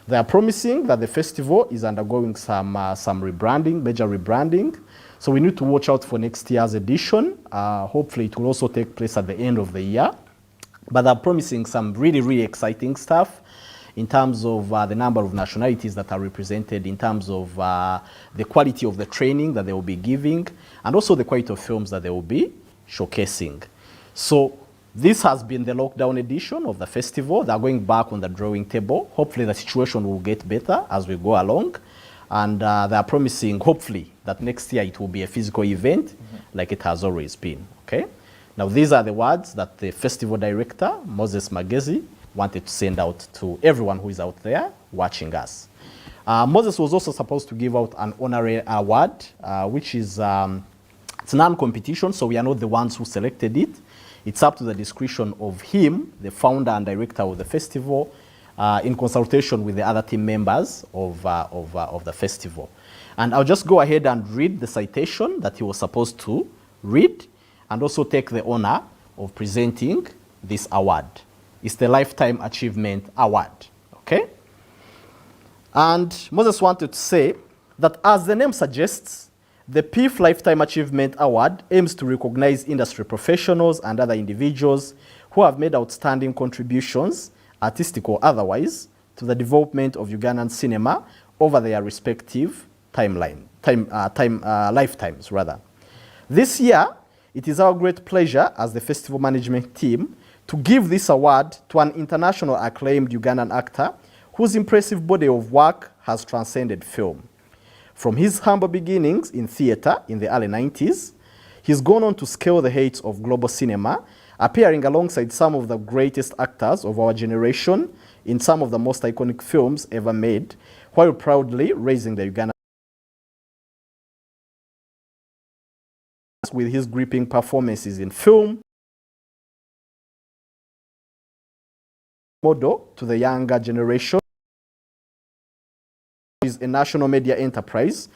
They are promising that the festival is undergoing some rebranding, major rebranding. So we need to watch out for next year's edition. Hopefully it will also take place at the end of the year. But they're promising some really, really exciting stuff in terms of the number of nationalities that are represented, in terms of the quality of the training that they will be giving, and also the quality of films that they will be showcasing. So this has been the lockdown edition of the festival. They're going back on the drawing table. Hopefully the situation will get better as we go along. And they are promising, hopefully, that next year it will be a physical event like it has always been. Okay? Now, these are the words that the festival director, Moses Magezi, wanted to send out to everyone who is out there watching us. Moses was also supposed to give out an honorary award, which is it's non-competition, so we are not the ones who selected it. It's up to the discretion of him, the founder and director of the festival, in consultation with the other team members of the festival. And I'll just go ahead and read the citation that he was supposed to read, and also take the honor of presenting this award. It's the Lifetime Achievement Award, okay? And Moses wanted to say that, as the name suggests, the PIFF Lifetime Achievement Award aims to recognize industry professionals and other individuals who have made outstanding contributions, artistic or otherwise, to the development of Ugandan cinema over their respective lifetimes. This year, it is our great pleasure as the festival management team to give this award to an international acclaimed Ugandan actor whose impressive body of work has transcended film. From his humble beginnings in theater in the early 90s, he's gone on to scale the heights of global cinema, appearing alongside some of the greatest actors of our generation in some of the most iconic films ever made, while proudly raising the Ugandan with his gripping performances in film, model to the younger generation, is a national media enterprise.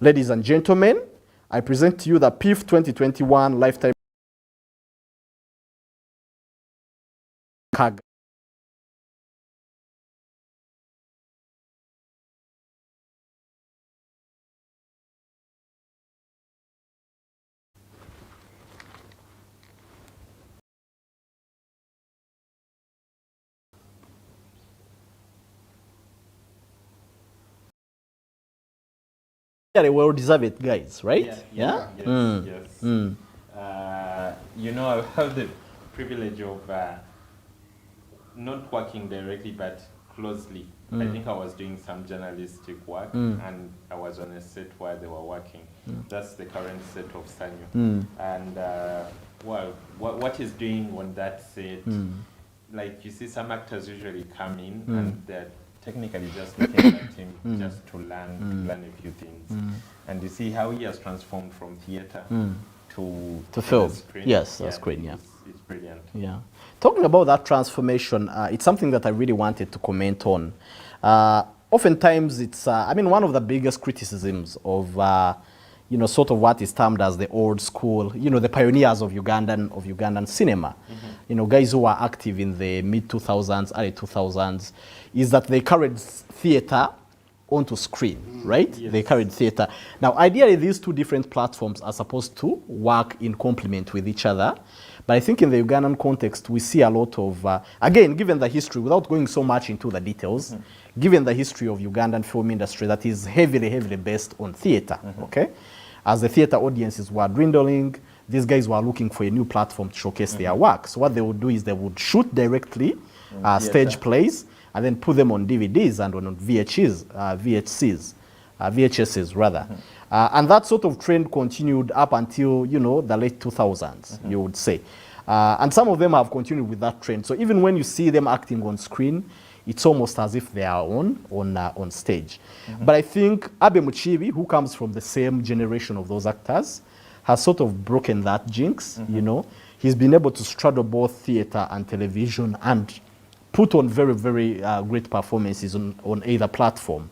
Ladies and gentlemen, I present to you the PIFF 2021 Lifetime Kaga. They well deserve it, guys, right? Yes. You know, I have the privilege of not working directly, but closely. I think I was doing some journalistic work, and I was on a set where they were working. That's the current set of Sanyo. And well, what he's doing on that set, like you see some actors usually come in and they're technically just looking at him just to learn a few things. And you see how he has transformed from theater to film. the screen. Yes, screen, yeah. It's brilliant. Yeah. Talking about that transformation, it's something that I really wanted to comment on. Oftentimes, it's, I mean, one of the biggest criticisms of, you know, sort of what is termed as the old school, you know, the pioneers of Ugandan cinema, you know, guys who were active in the mid-2000s, early 2000s, is that they carried theater onto screen, right? Yes. They carried theater. Now, ideally, these two different platforms are supposed to work in complement with each other. But I think in the Ugandan context, we see a lot of, again, given the history, without going so much into the details, given the history of Ugandan film industry that is heavily, heavily based on theater, okay? As the theater audiences were dwindling, these guys were looking for a new platform to showcase their work. So what they would do is they would shoot directly stage plays and then put them on DVDs and on VHSs rather. And that sort of trend continued up until, you know, the late 2000s, you would say. And some of them have continued with that trend. So even when you see them acting on screen, it's almost as if they are on stage. But I think Abe Muchibi, who comes from the same generation of those actors, has sort of broken that jinx, you know. He's been able to straddle both theater and television and put on very, very great performances on either platform.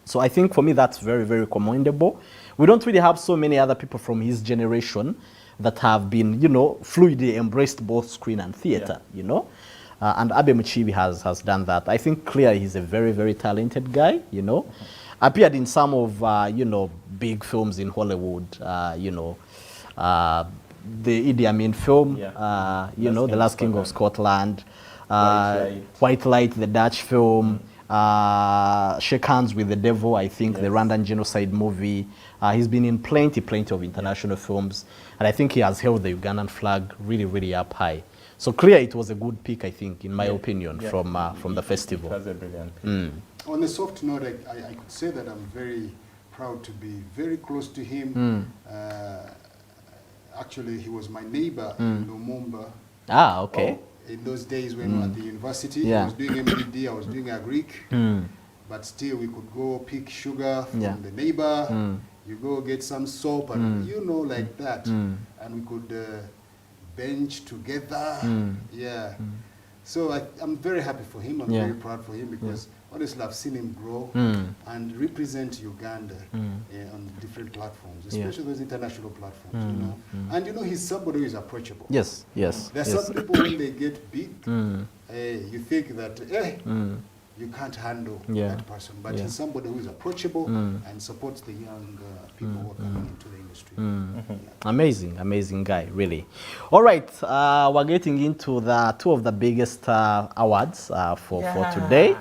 So I think for me that's very, very commendable. We don't really have so many other people from his generation that have been, you know, fluidly embraced both screen and theater, you know. And Abe Muchibi has done that. I think clearly he's a very, very talented guy, you know. Appeared in some of, you know, big films in Hollywood, you know, the Idi Amin film, you know, The Last King of Scotland, White Light, the Dutch film, Shake Hands with the Devil, I think, the Rwandan genocide movie. He's been in plenty of international films, and I think he has held the Ugandan flag really, really up high. So clear, it was a good pick, I think, in my opinion, from the festival. It was a brilliant pick. On a soft note, I could say that I'm very proud to be very close to him. Actually, he was my neighbor in Lumumba. Ah, okay. In those days when we were at the university, I was doing MBD, I was doing Agric, but still we could go pick sugar from the neighbor, you go get some soap, and you know, like that. And we could bench together. So I'm very happy for him, I'm very proud for him, because honestly I've seen him grow and represent Uganda on different platforms, especially those international platforms, you know. And you know, he's somebody who is approachable. Yes. There are some people when they get big, you think that, you can't handle that person. But he's somebody who is approachable and supports the young people who are coming into the industry. Amazing guy, really. All right, we're getting into the two of the biggest awards for today.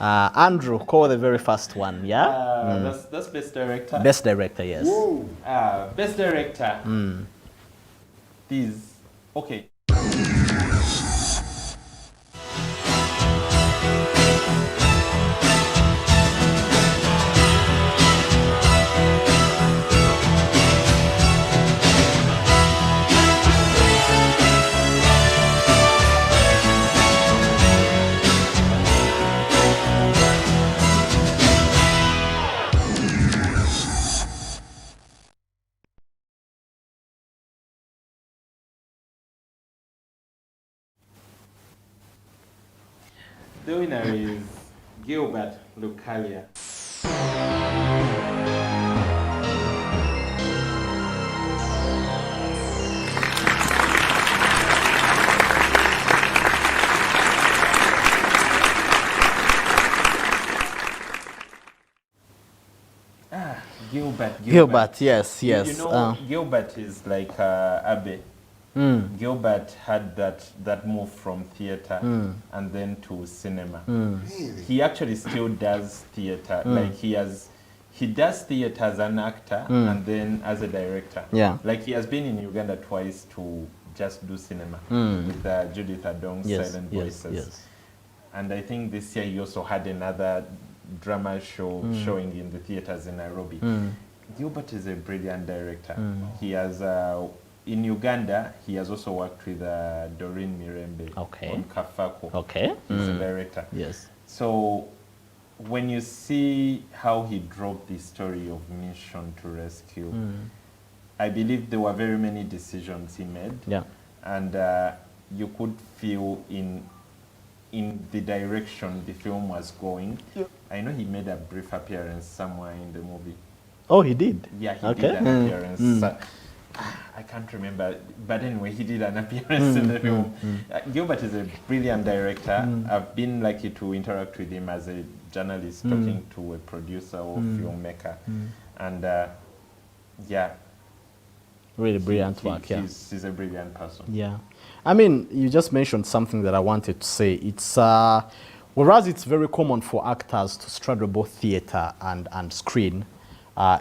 Andrew, call the very first one, That's Best Director. Best Director, yes. Whoa. Best Director. These, okay. The winner is Gilbert Lucalia. Gilbert, yes. You know, Gilbert is like Abe. Gilbert had that move from theater and then to cinema. Really? He actually still does theater. Like he does theater as an actor and then as a director. Like he has been in Uganda twice to just do cinema with Judith Adong's Silent Voices. And I think this year he also had another drama show showing in the theaters in Nairobi. Gilbert is a brilliant director. He has in Uganda, he has also worked with Doreen Mirembe on Kafako. Okay. He's a director. Yes. So when you see how he drove the story of Mission to Rescue, I believe there were very many decisions he made. Yeah. And you could feel in the direction the film was going. Yep. I know he made a brief appearance somewhere in the movie. Oh, he did? Yeah, he did an appearance. I can't remember, but anyway, he did an appearance in the film. Gilbert is a brilliant director. I've been lucky to interact with him as a journalist, talking to a producer or filmmaker. And yeah. Really brilliant work, yeah. He's a brilliant person. Yeah. I mean, you just mentioned something that I wanted to say. It's, whereas it's very common for actors to straddle both theater and screen,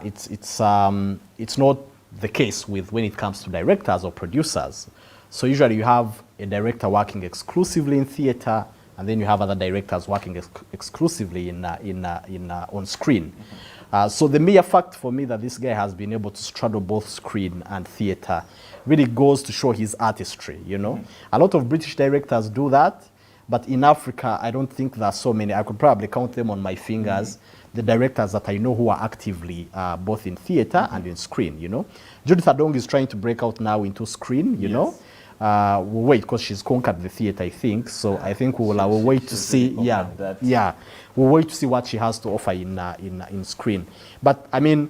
it's not the case with when it comes to directors or producers. So usually you have a director working exclusively in theater, and then you have other directors working exclusively on screen. So the mere fact for me that this guy has been able to straddle both screen and theater really goes to show his artistry, you know. A lot of British directors do that, but in Africa, I don't think there are so many. I could probably count them on my fingers, the directors that I know who are actively both in theater and in screen, you know. Judith Adong is trying to break out now into screen, you know. We'll wait because she's conquered the theater, I think. So I think we'll wait to see, we'll wait to see what she has to offer in screen. But I mean,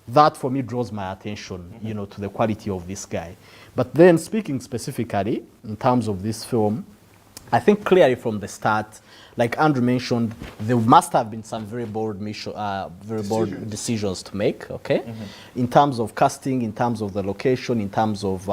that for me draws my attention, you know, to the quality of this guy. But then speaking specifically in terms of this film, I think clearly from the start, like Andrew mentioned, there must have been some very bold decisions to make, okay? In terms of casting, in terms of the location, in terms of...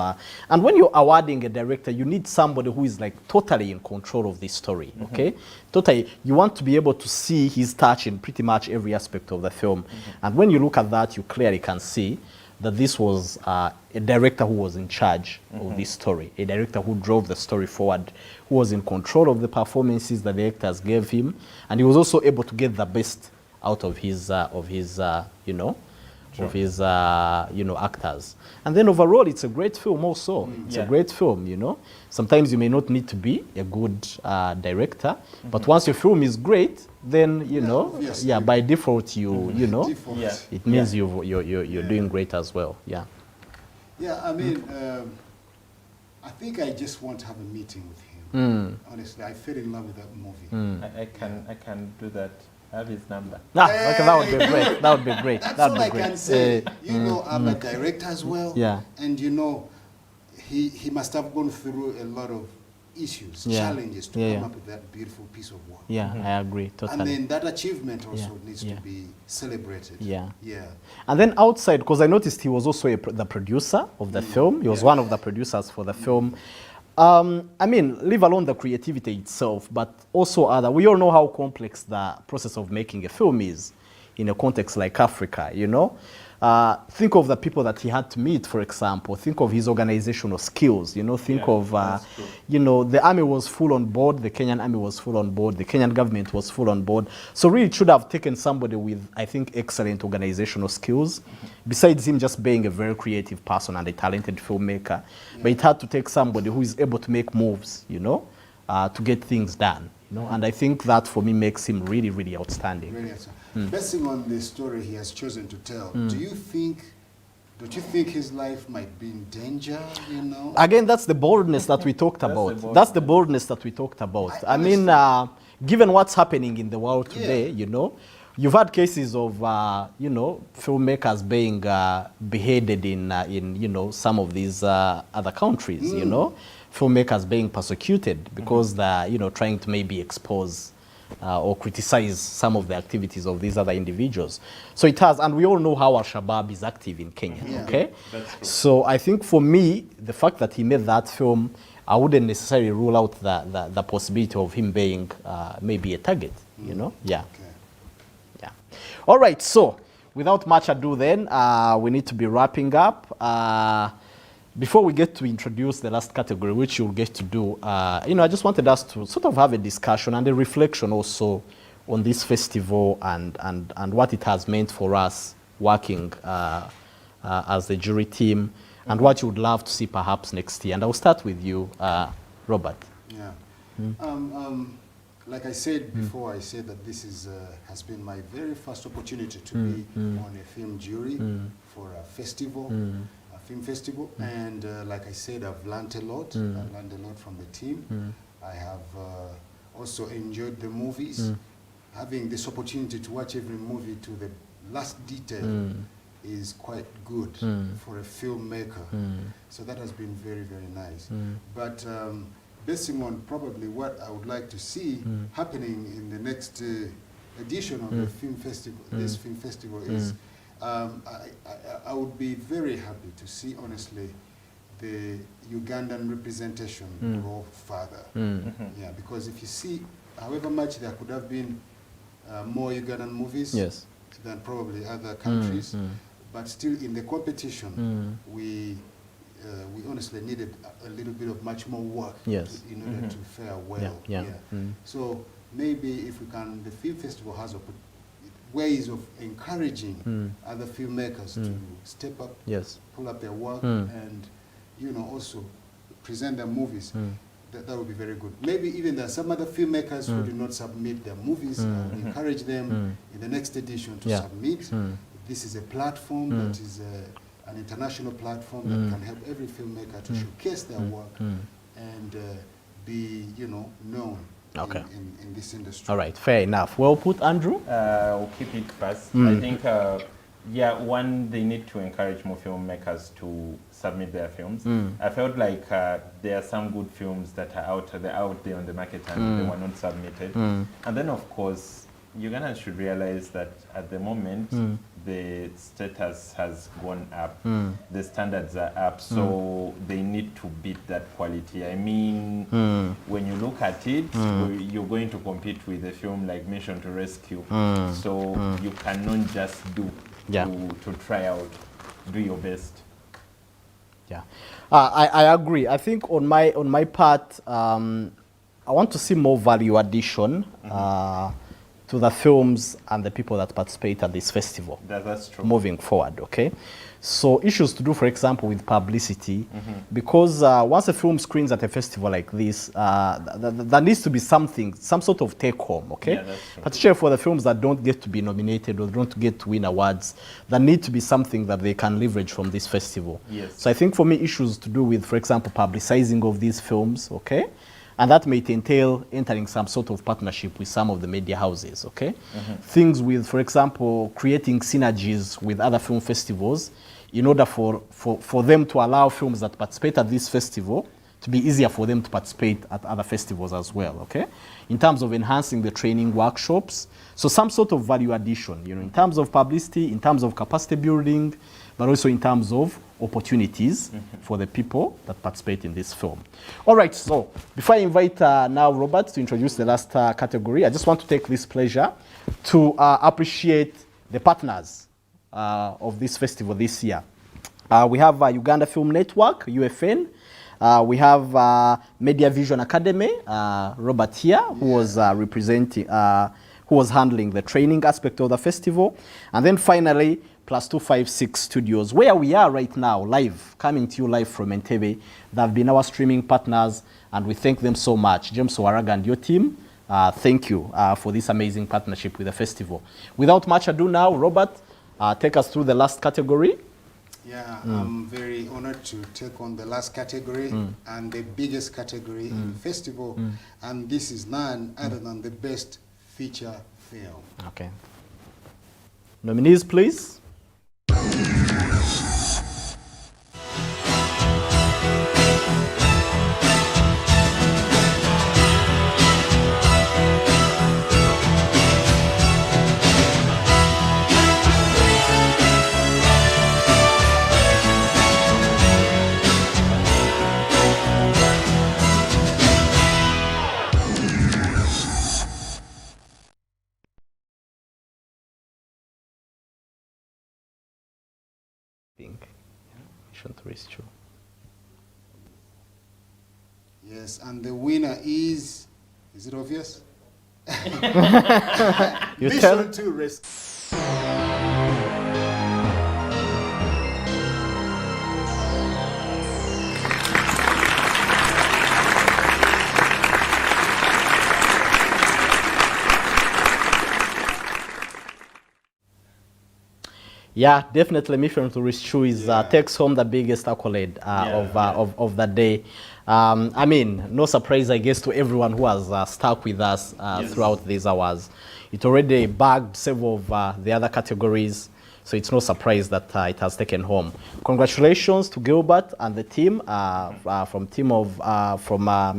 and when you're awarding a director, you need somebody who is like totally in control of this story, okay? Totally, you want to be able to see his touch in pretty much every aspect of the film. And when you look at that, you clearly can see that this was a director who was in charge of this story, a director who drove the story forward, who was in control of the performances that the actors gave him, and he was also able to get the best out of his actors. And then overall, it's a great film also. It's a great film, you know. Sometimes you may not need to be a good director, but once your film is great, then, you know, by default, you know, it means you're doing great as well, Yeah, I mean, I think I just want to have a meeting with him. Honestly, I fell in love with that movie. I can do that. I have his number. Okay, that would be great. That would be great. That's That would all be I great. can say. You know, I'm a director as well. Yeah. And you know, he must have gone through a lot of issues, challenges to come up with that beautiful piece of work. Yeah, I agree totally. And then that achievement also needs to be celebrated. Yeah. Yeah. And then outside, because I noticed he was also the producer of the film. He was one of the producers for the film. I mean, leave alone the creativity itself, but also we all know how complex the process of making a film is in a context like Africa, you know. Think of the people that he had to meet, for example. Think of his organizational skills, you know. Think of, you know, the army was full on board, the Kenyan army was full on board, the Kenyan government was full on board. So really it should have taken somebody with, I think, excellent organizational skills, besides him just being a very creative person and a talented filmmaker. But it had to take somebody who is able to make moves, you know, to get things done. You know? And I think that, for me, makes him really, really outstanding. Really outstanding. Basing on the story he has chosen to tell, don't you think his life might be in danger, you know? Again, that's the boldness that we talked about. That's the boldness that we talked about. I mean, given what's happening in the world today, you know, you've had cases of, you know, filmmakers being beheaded in, you know, some of these other countries, you know, filmmakers being persecuted because they're, you know, trying to maybe expose or criticize some of the activities of these other individuals. So it has, and we all know how Al-Shabaab is active in Kenya, okay? So I think for me, the fact that he made that film, I wouldn't necessarily rule out the possibility of him being maybe a target, you know? Yeah. Yeah. All right, so without much ado then, we need to be wrapping up. Before we get to introduce the last category, which you'll get to do, you know, I just wanted us to sort of have a discussion and a reflection also on this festival and what it has meant for us working as the jury team. and what you would love to see perhaps next year. And I'll start with you, Robert. Yeah. Like I said before, I said that this is has been my very first opportunity to be on a film jury for a festival, a film festival. And like I said, I've learned a lot. I've learned a lot from the team. I have also enjoyed the movies. Having this opportunity to watch every movie to the last detail is quite good for a filmmaker. So that has been very, very nice. But basing on probably what I would like to see happening in the next edition of the film festival, this film festival is, I would be very happy to see, honestly, the Ugandan representation grow further. Yeah, because if you see, however much there could have been more Ugandan movies than probably other countries, but still in the competition, we honestly needed a little bit of much more work in order to fare well. So maybe if we can, the film festival has ways of encouraging other filmmakers to step up, pull up their work, and also present their movies. That would be very good. Maybe even there are some other filmmakers who do not submit their movies. I would encourage them in the next edition to submit. This is a platform that is an international platform that can help every filmmaker to showcase their work and be, known in this industry. All right, fair enough. Well put, Andrew. I'll keep it first. I think, one, they need to encourage more filmmakers to submit their films. I felt like there are some good films that are out there on the market and they were not submitted. And then, of course, Ugandans should realize that at the moment, the status has gone up, the standards are up, so they need to beat that quality. I mean, when you look at it, you're going to compete with a film like Mission to Rescue, so you cannot just do to try out, do your best. Yeah, I agree. I think on my part, I want to see more value addition to the films and the people that participate at this festival. That's true. Moving forward, okay? So issues to do, for example, with publicity, because once a film screens at a festival like this, there needs to be some sort of take home, okay? Yeah, that's true. Particularly for the films that don't get to be nominated or don't get to win awards, there need to be something that they can leverage from this festival. Yes. So I think for me, issues to do with, for example, publicizing of these films, okay? And that may entail entering some sort of partnership with some of the media houses, okay? Things with, for example, creating synergies with other film festivals in order for them to allow films that participate at this festival to be easier for them to participate at other festivals as well, okay? In terms of enhancing the training workshops, so some sort of value addition, in terms of publicity, in terms of capacity building, but also in terms of opportunities for the people that participate in this film. All right, so before I invite now Robert to introduce the last category, I just want to take this pleasure to appreciate the partners of this festival this year. We have Uganda Film Network, UFN. We have Media Vision Academy, Robert here, who was representing, who was handling the training aspect of the festival. And then finally, Plus 256 Studios, where we are right now, live, coming to you live from Entebbe. They've been our streaming partners, and we thank them so much. James Waraga and your team, thank you for this amazing partnership with the festival. Without much ado now, Robert, take us through the last category. Yeah, I'm very honored to take on the last category and the biggest category in the festival, and this is none other than the best feature film. Okay. Nominees, please. Mission to Rescue. Yes, and the winner is it obvious? You tell. Mission to Rescue. Yeah, definitely Mission to Rescue is takes home the biggest accolade of the day. I mean, no surprise, I guess, to everyone who has stuck with us throughout these hours. It already bagged several of the other categories, so it's no surprise that it has taken home. Congratulations to Gilbert and the team from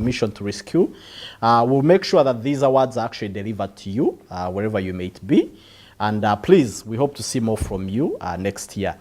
Mission to Rescue. We'll make sure that these awards are actually delivered to you wherever you may be. And please, we hope to see more from you next year.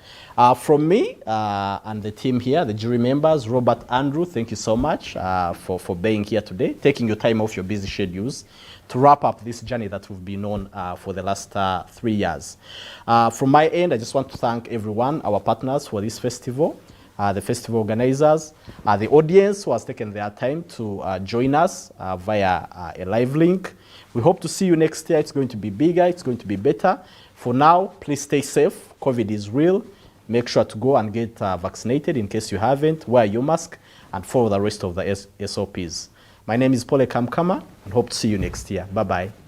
From me and the team here, the jury members, Robert, Andrew, thank you so much for being here today, taking your time off your busy schedules to wrap up this journey that we've been on for the last 3 years. From my end, I just want to thank everyone, our partners for this festival, the festival organizers, the audience who has taken their time to join us via a live link. We hope to see you next year. It's going to be bigger. It's going to be better. For now, please stay safe. COVID is real. Make sure to go and get vaccinated in case you haven't. Wear your mask and follow the rest of the SOPs. My name is Pole Kamkama and hope to see you next year. Bye-bye.